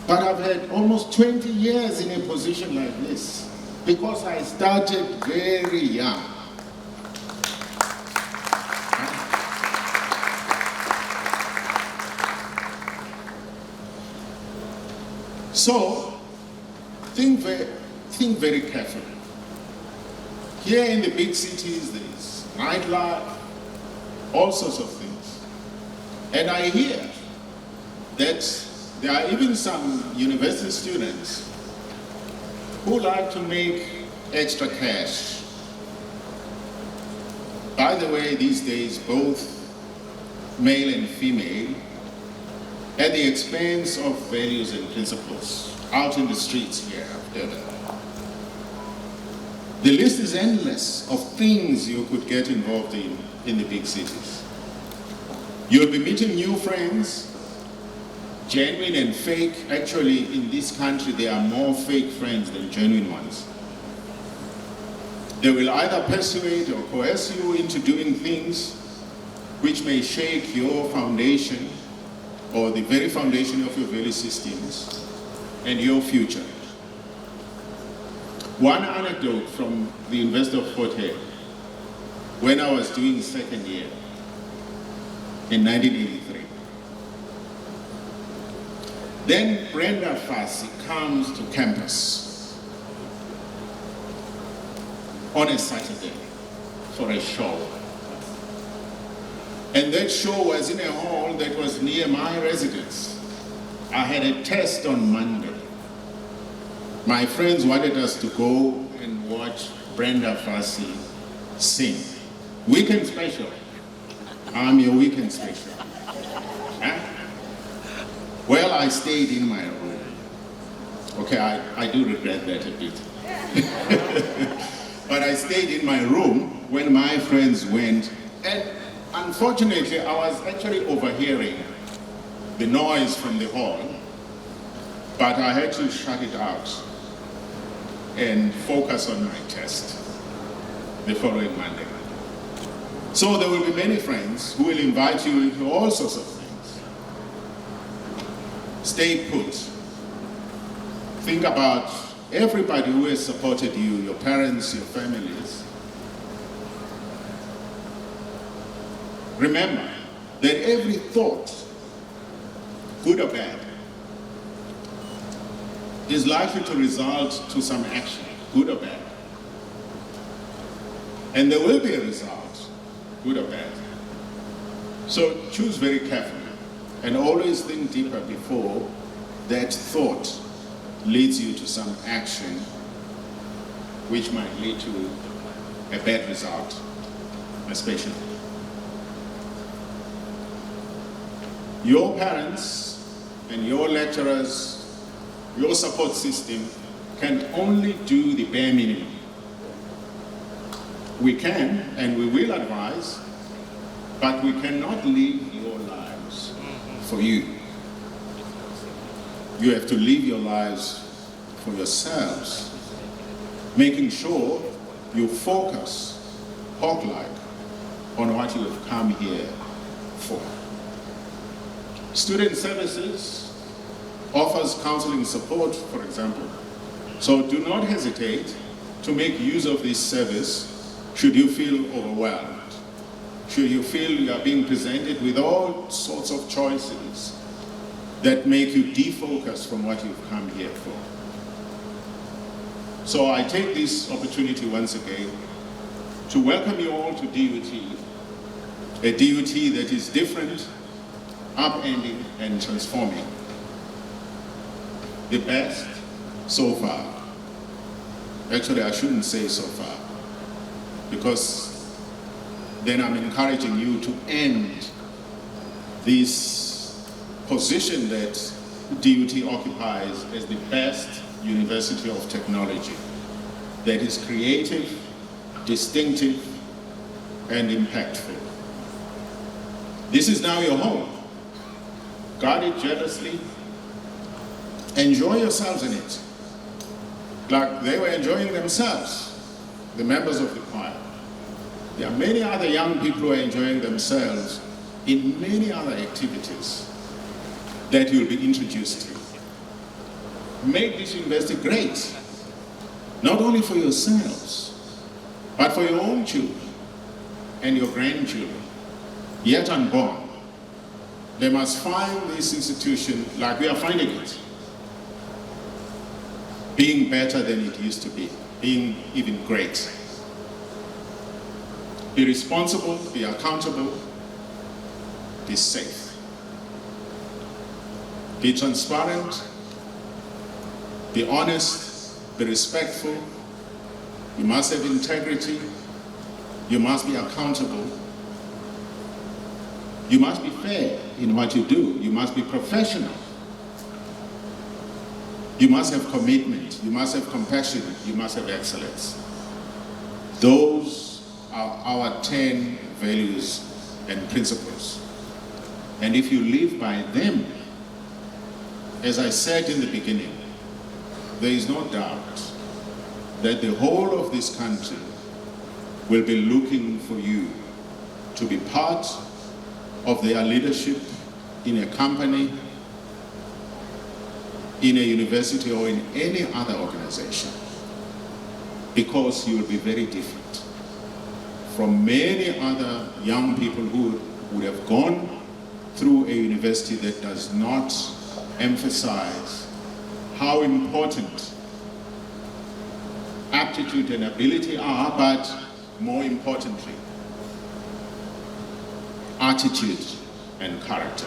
but I've had almost 20 years in a position like this because I started very young. So, think very carefully. Here in the big cities, there's nightlife, all sorts of things. And I hear that there are even some university students who like to make extra cash. By the way, these days, both male and female, at the expense of values and principles out in the streets here of Durban. The list is endless of things you could get involved in the big cities. You'll be meeting new friends, genuine and fake. Actually, in this country, there are more fake friends than genuine ones. They will either persuade or coerce you into doing things which may shake your foundation or the very foundation of your value systems and your future. One anecdote from the University of Fort Hare, when I was doing second year in 1983. Then Brenda Fassie comes to campus on a Saturday for a show. And that show was in a hall that was near my residence. I had a test on Monday. My friends wanted us to go and watch Brenda Fassie sing. Weekend special. I'm your weekend special. Huh? Well, I stayed in my room. Okay, I do regret that a bit. But I stayed in my room when my friends went, and unfortunately, I was actually overhearing the noise from the hall, but I had to shut it out. and focus on my test the following Monday. So there will be many friends who will invite you into all sorts of things. Stay put. Think about everybody who has supported you, your parents, your families. Remember that every thought, good or bad, is likely to result to some action, good or bad. And there will be a result, good or bad. So choose very carefully and always think deeper before that thought leads you to some action which might lead to a bad result, especially. Your parents and your lecturers, your support system can only do the bare minimum. We can and we will advise, but we cannot live your lives for you. You have to live your lives for yourselves, making sure you focus, hawk-like, on what you have come here for. Student Services offers counseling support, for example. So do not hesitate to make use of this service should you feel overwhelmed, should you feel you are being presented with all sorts of choices that make you defocus from what you've come here for. So I take this opportunity once again to welcome you all to DUT, a DUT that is different, upending and transforming. The best so far. Actually, I shouldn't say so far, because then I'm encouraging you to end this position that DUT occupies as the best university of technology that is creative, distinctive, and impactful. This is now your home. Guard it jealously. Enjoy yourselves in it, like they were enjoying themselves, the members of the choir. There are many other young people who are enjoying themselves in many other activities that you'll be introduced to. Make this university great, not only for yourselves, but for your own children and your grandchildren, yet unborn. They must find this institution, like we are finding it, being better than it used to be, being even great. Be responsible, be accountable, be safe. Be transparent, be honest, be respectful. You must have integrity. You must be accountable. You must be fair in what you do. You must be professional. You must have commitment. You must have compassion. You must have excellence. Those are our 10 values and principles. And if you live by them, as I said in the beginning, there is no doubt that the whole of this country will be looking for you to be part of their leadership in a company, in a university, or in any other organization, because you will be very different from many other young people who would have gone through a university that does not emphasize how important aptitude and ability are, but more importantly, attitude and character.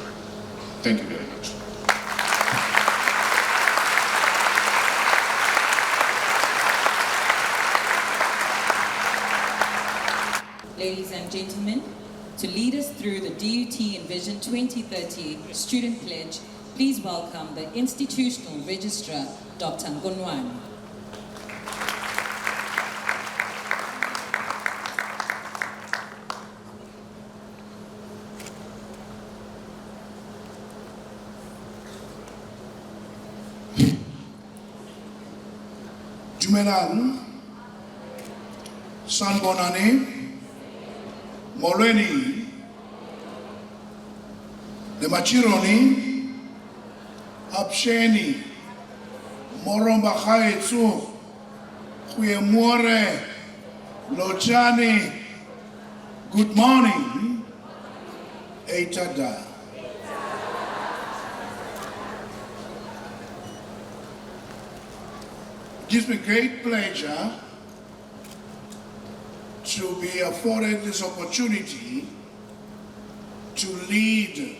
Thank you very much. Ladies and gentlemen, to lead us through the DUT Envision 2030 Student Pledge, please welcome the Institutional Registrar, Dr. Ngonwane. Dumelang, Sanbonani, Molweni, Lemachironi, Apsheni, Moromba Khaetsu, Kuyemore, Lochani, good morning, Eitada. It gives me great pleasure to be afforded this opportunity to lead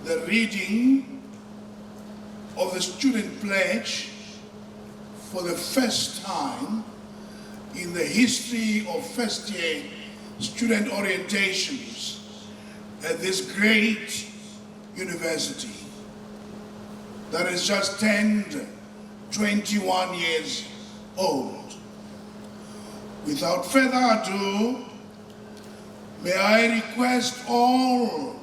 the reading of the student pledge for the first time in the history of first year student orientations at this great university that is just turned 21 years old. Without further ado, may I request all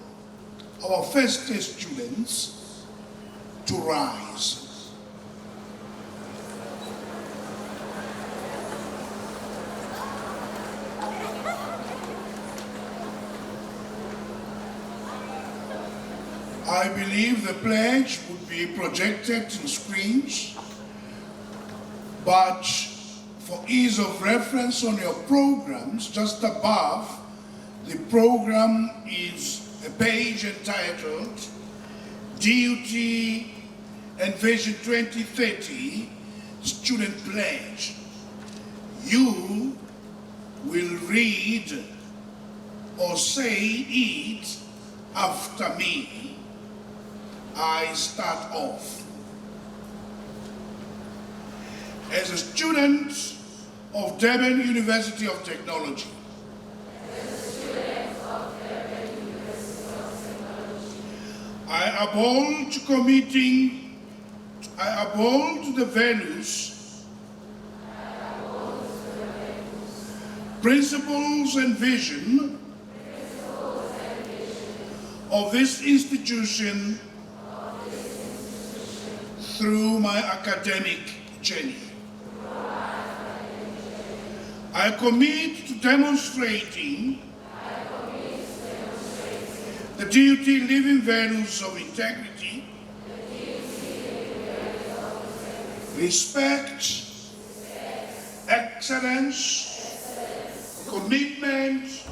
our first year students to rise. I believe the pledge would be projected in screens, but for ease of reference on your programs, just above the program is a page entitled DUT and Vision 2030 Student Pledge. You will read or say it after me. I start off. As a student of Durban University of Technology, I uphold the values, principles and vision of this institution through my academic journey. I commit to demonstrating the DUT living values of integrity, respect, excellence, commitment,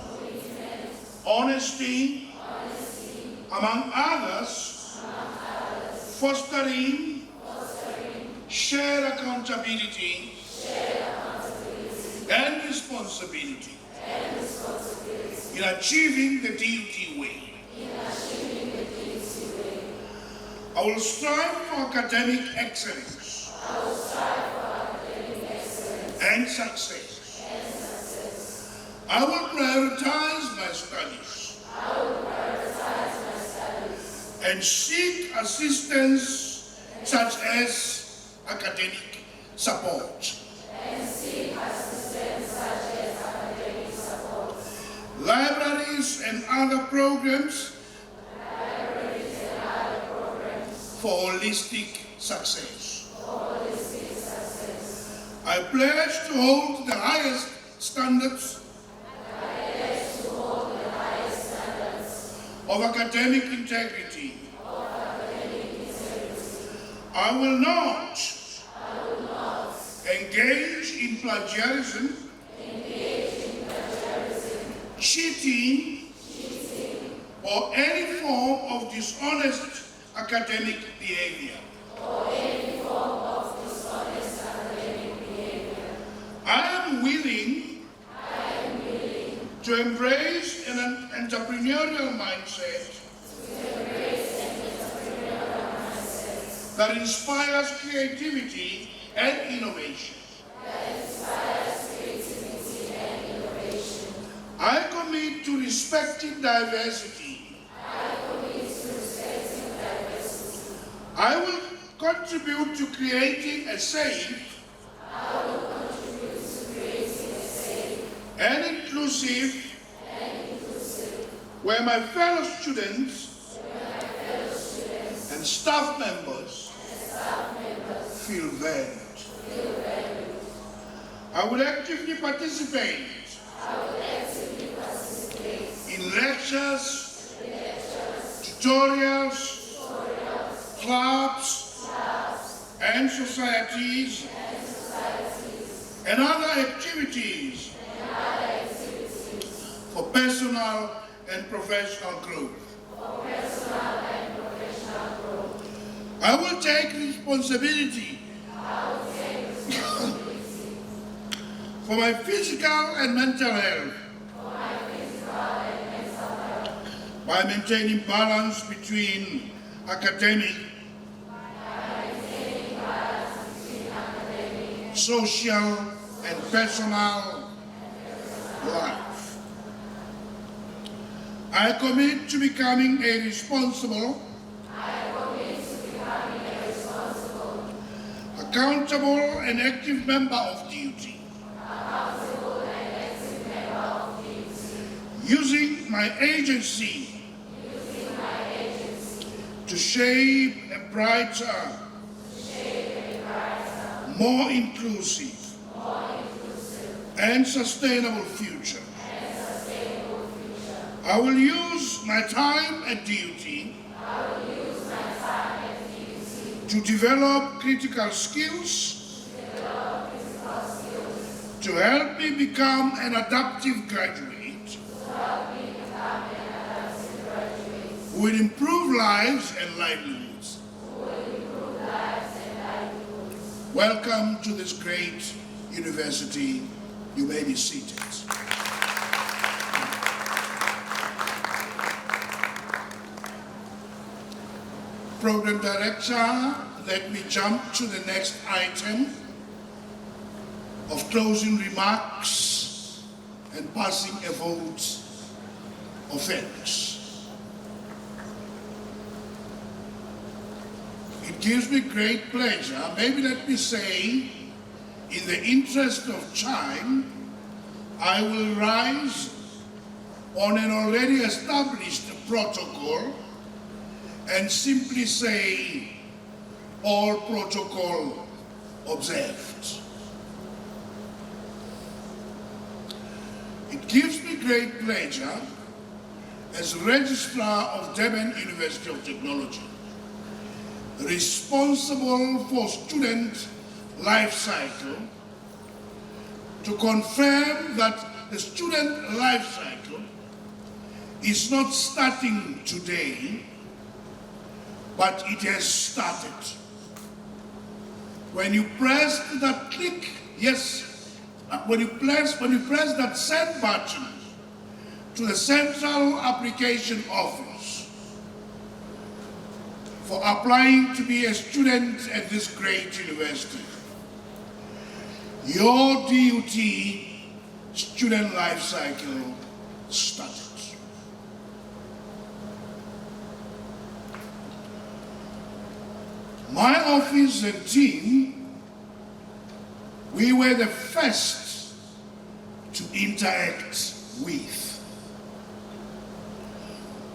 honesty, among others, fostering shared accountability and responsibility in achieving the DUT way. I will strive for academic excellence and success. I will prioritize my studies and seek assistance such as academic support. Libraries and other programs for holistic success. I pledge to hold the highest standards of academic integrity. I will not engage in plagiarism, cheating, or any form of dishonest academic behavior. I am willing to embrace an entrepreneurial mindset that inspires creativity and innovation. I commit to respecting diversity. I will contribute to creating a safe and inclusive where my fellow students and staff members feel valued. I will actively participate in lectures, tutorials, clubs, and societies, and other activities for personal and professional growth. I will take responsibility for my physical and mental health by maintaining balance between academic, social, and personal life. I commit to becoming a responsible, accountable and active member of DUT, using my agency to shape a brighter, more inclusive and sustainable future. I will use my time at DUT to develop critical skills to help me become an adaptive graduate who will improve lives and livelihoods. Welcome to this great university. You may be seated. Program Director, let me jump to the next item of closing remarks and passing a vote of thanks. It gives me great pleasure, maybe let me say, in the interest of time, I will rise on an already established protocol and simply say, all protocol observed. It gives me great pleasure as Registrar of Durban University of Technology, responsible for student life cycle, to confirm that the student life cycle is not starting today, but it has started. When you press that click, yes, when you press that send button to the Central Application Office for applying to be a student at this great university, your DUT student life cycle started. My office and team, we were the first to interact with.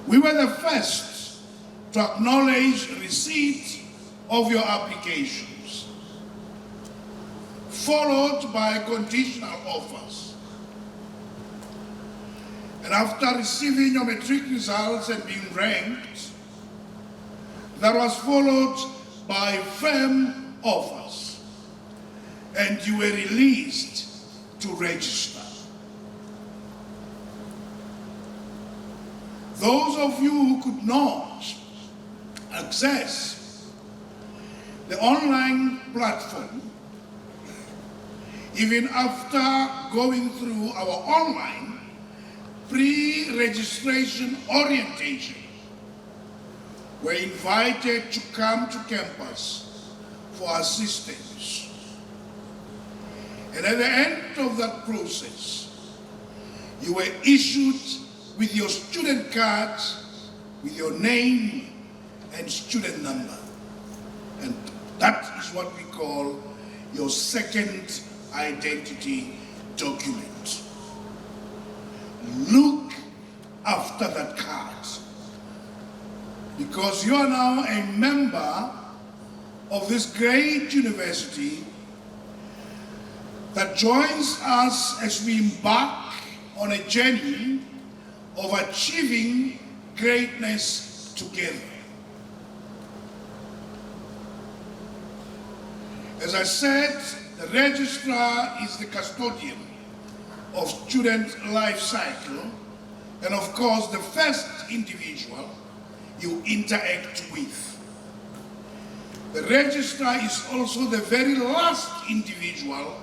We were the first to acknowledge receipt of your applications, followed by conditional offers. And after receiving your matric results and being ranked, that was followed by firm offers, and you were released to register. Those of you who could not access the online platform, even after going through our online pre-registration orientation, were invited to come to campus for assistance. And at the end of that process, you were issued with your student cards, with your name and student number. And that is what we call your second identity document. Look after that card, because you are now a member of this great university that joins us as we embark on a journey of achieving greatness together. As I said, the registrar is the custodian of student life cycle, and of course the first individual you interact with. The registrar is also the very last individual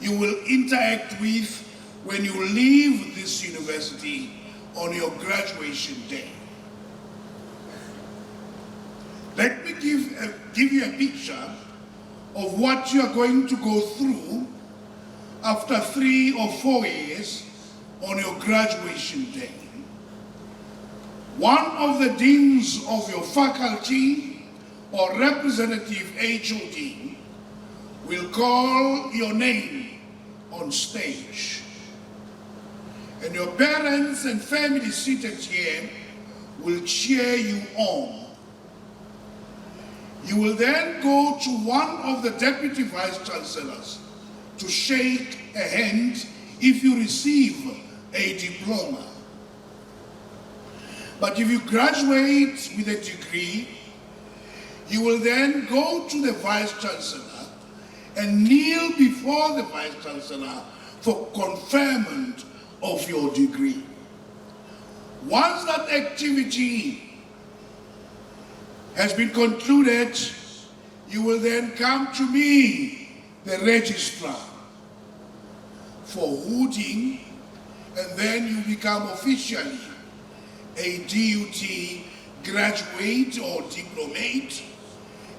you will interact with when you leave this university on your graduation day. Let me give you a picture of what you are going to go through after 3 or 4 years on your graduation day. One of the deans of your faculty or representative HOD will call your name on stage. And your parents and family seated here will cheer you on. You will then go to one of the deputy vice chancellors to shake a hand if you receive a diploma. But if you graduate with a degree, you will then go to the vice chancellor and kneel before the vice chancellor for conferment of your degree. Once that activity has been concluded, you will then come to me, the registrar, for hooting, and then you become officially a DUT graduate or diplomate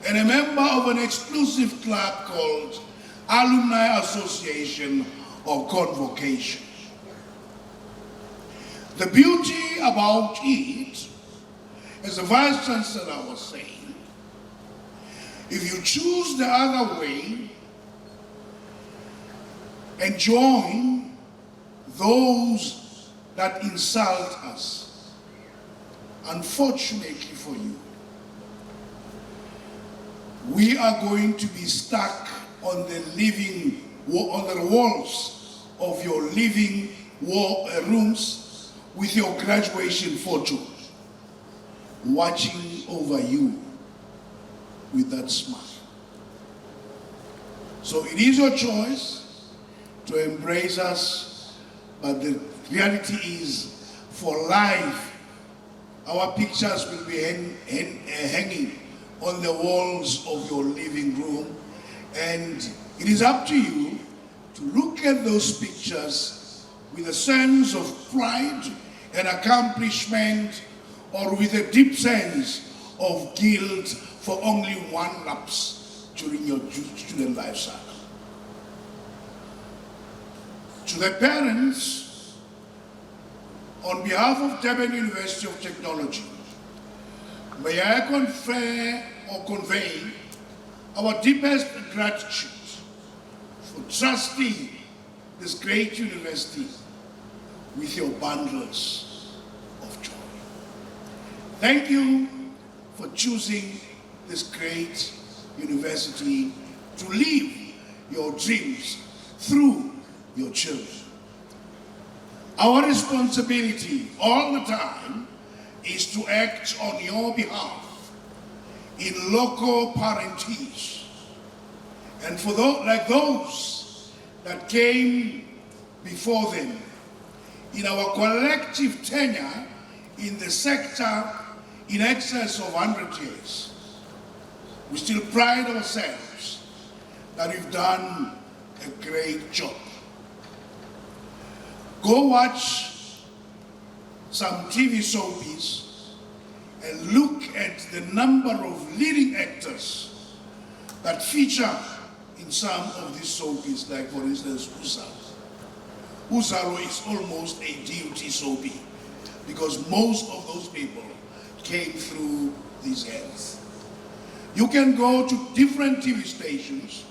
and a member of an exclusive club called Alumni Association or Convocation. The beauty about it, as the Vice Chancellor was saying, if you choose the other way and join those that insult us, unfortunately for you, we are going to be stuck on the walls of your living rooms with your graduation photo, watching over you with that smile. So it is your choice to embrace us, but the reality is, for life, our pictures will be hanging on the walls of your living room, and it is up to you to look at those pictures with a sense of pride and accomplishment, or with a deep sense of guilt for only one lapse during your student life cycle. To the parents, on behalf of Durban University of Technology, may I convey our deepest gratitude for trusting this great university with your bundles of joy. Thank you for choosing this great university to live your dreams through your children. Our responsibility all the time is to act on your behalf in local parentage. And for those, like those that came before them, in our collective tenure in the sector in excess of 100 years, we still pride ourselves that we've done a great job. Go watch some TV soapies and look at the number of leading actors that feature in some of these soapies, like for instance Uzalo. Uzalo is almost a DUT soapie because most of those people came through these hands. You can go to different TV stations,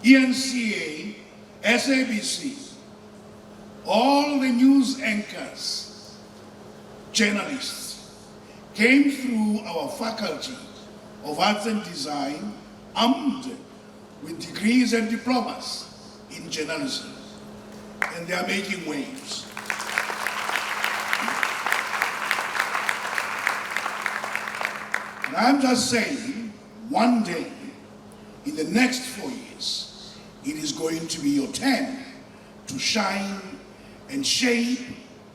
ENCA, SABC, all the news anchors, journalists came through our faculty of arts and design, armed with degrees and diplomas, in journalism, and they are making waves. And I'm just saying, one day, in the next 4 years, it is going to be your turn to shine and shape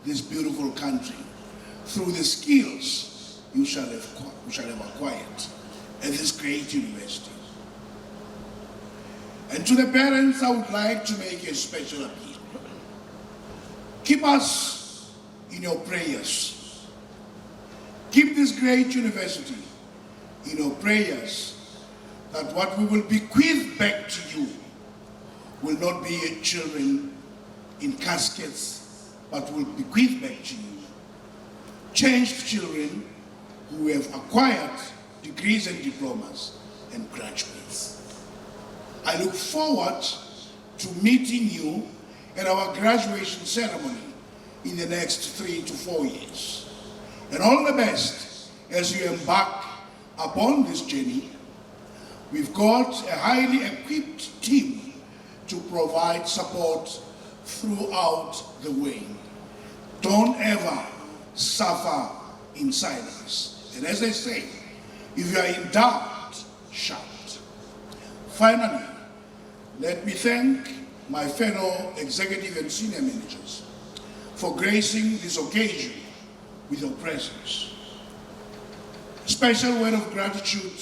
this beautiful country through the skills you shall have acquired at this great university. And to the parents, I would like to make a special appeal. Keep us in your prayers. Keep this great university in your prayers, that what we will bequeath back to you will not be children in caskets, but will bequeath back to you changed children who have acquired degrees and diplomas and graduates. I look forward to meeting you at our graduation ceremony in the next 3 to 4 years. And all the best as you embark upon this journey. We've got a highly equipped team to provide support throughout the way. Don't ever suffer in silence. And as I say, if you are in doubt, shout. Finally, let me thank my fellow executive and senior managers for gracing this occasion with your presence. A special word of gratitude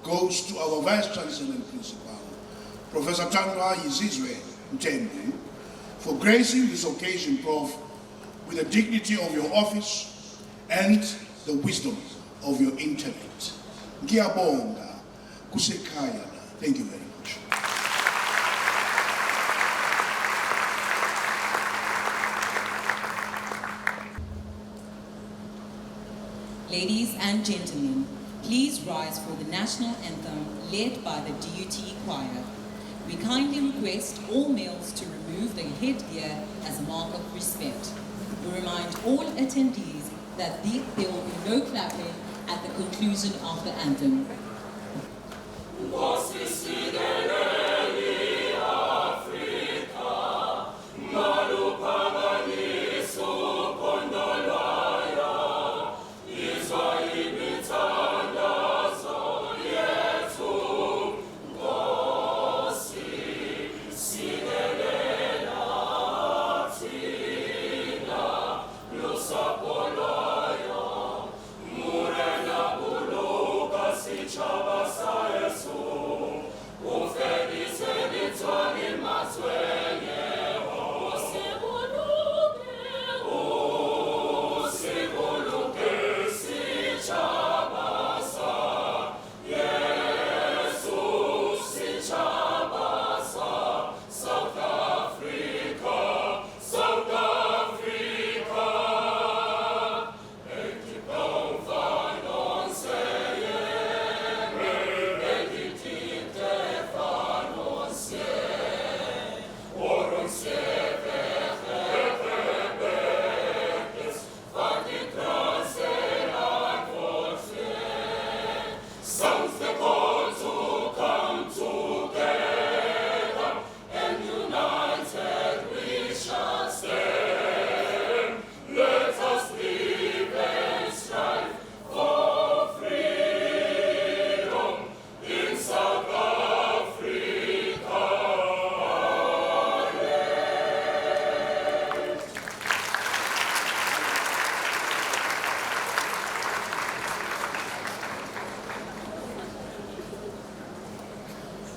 goes to our Vice Chancellor and Principal, Professor Tanwa Yizizwe Mtembu, for gracing this occasion, Prof, with the dignity of your office and the wisdom of your intellect. Ngiyabonga, kusekhaya. Thank you very much. Ladies and gentlemen, please rise for the national anthem led by the DUT choir. We kindly request all males to remove their headgear as a mark of respect. We remind all attendees that there will be no clapping at the conclusion of the anthem.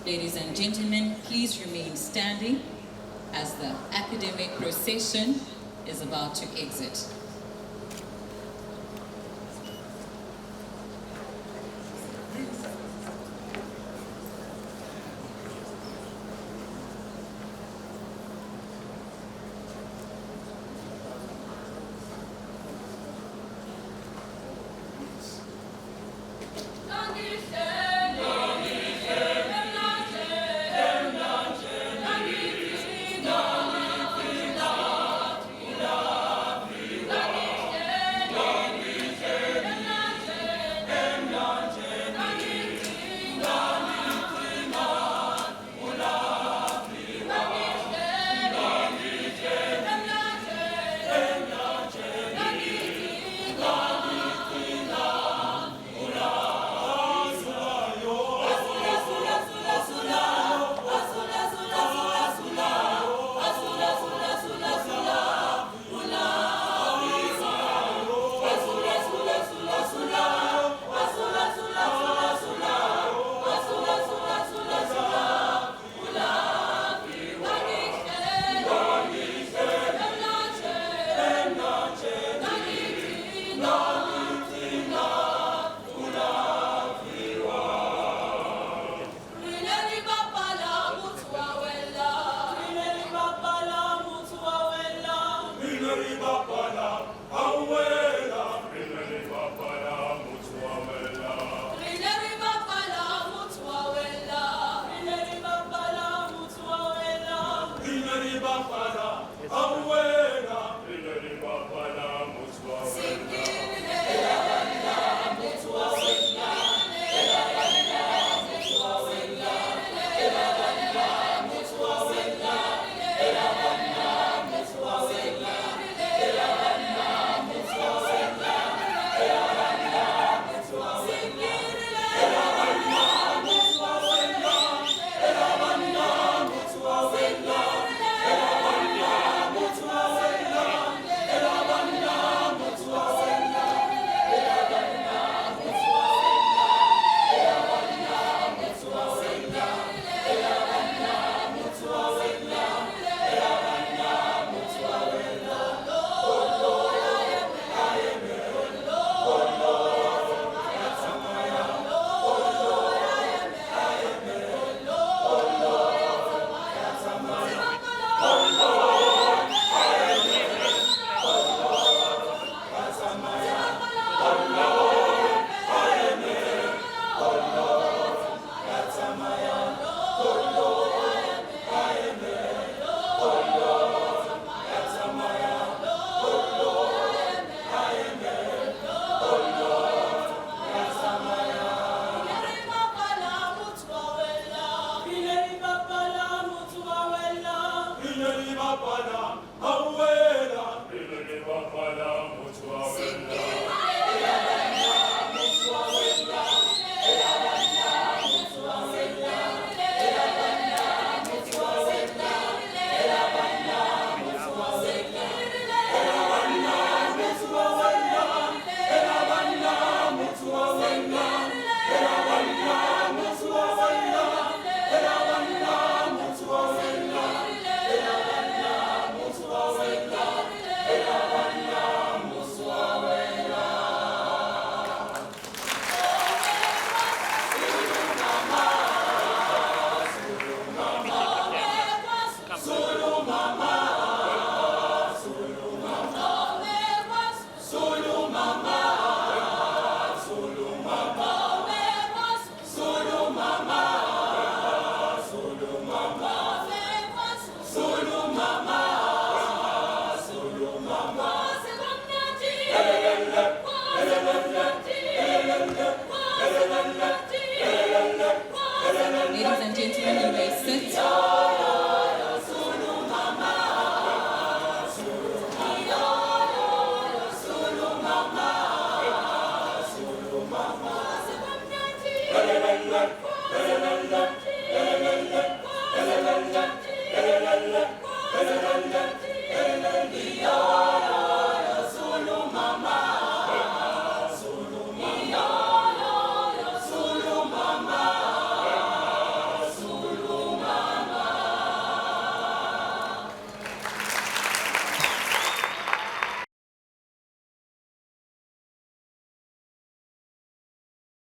Ladies and gentlemen, please remain standing as the academic procession is about to exit. La Ladies and gentlemen, you may sit. Yeah.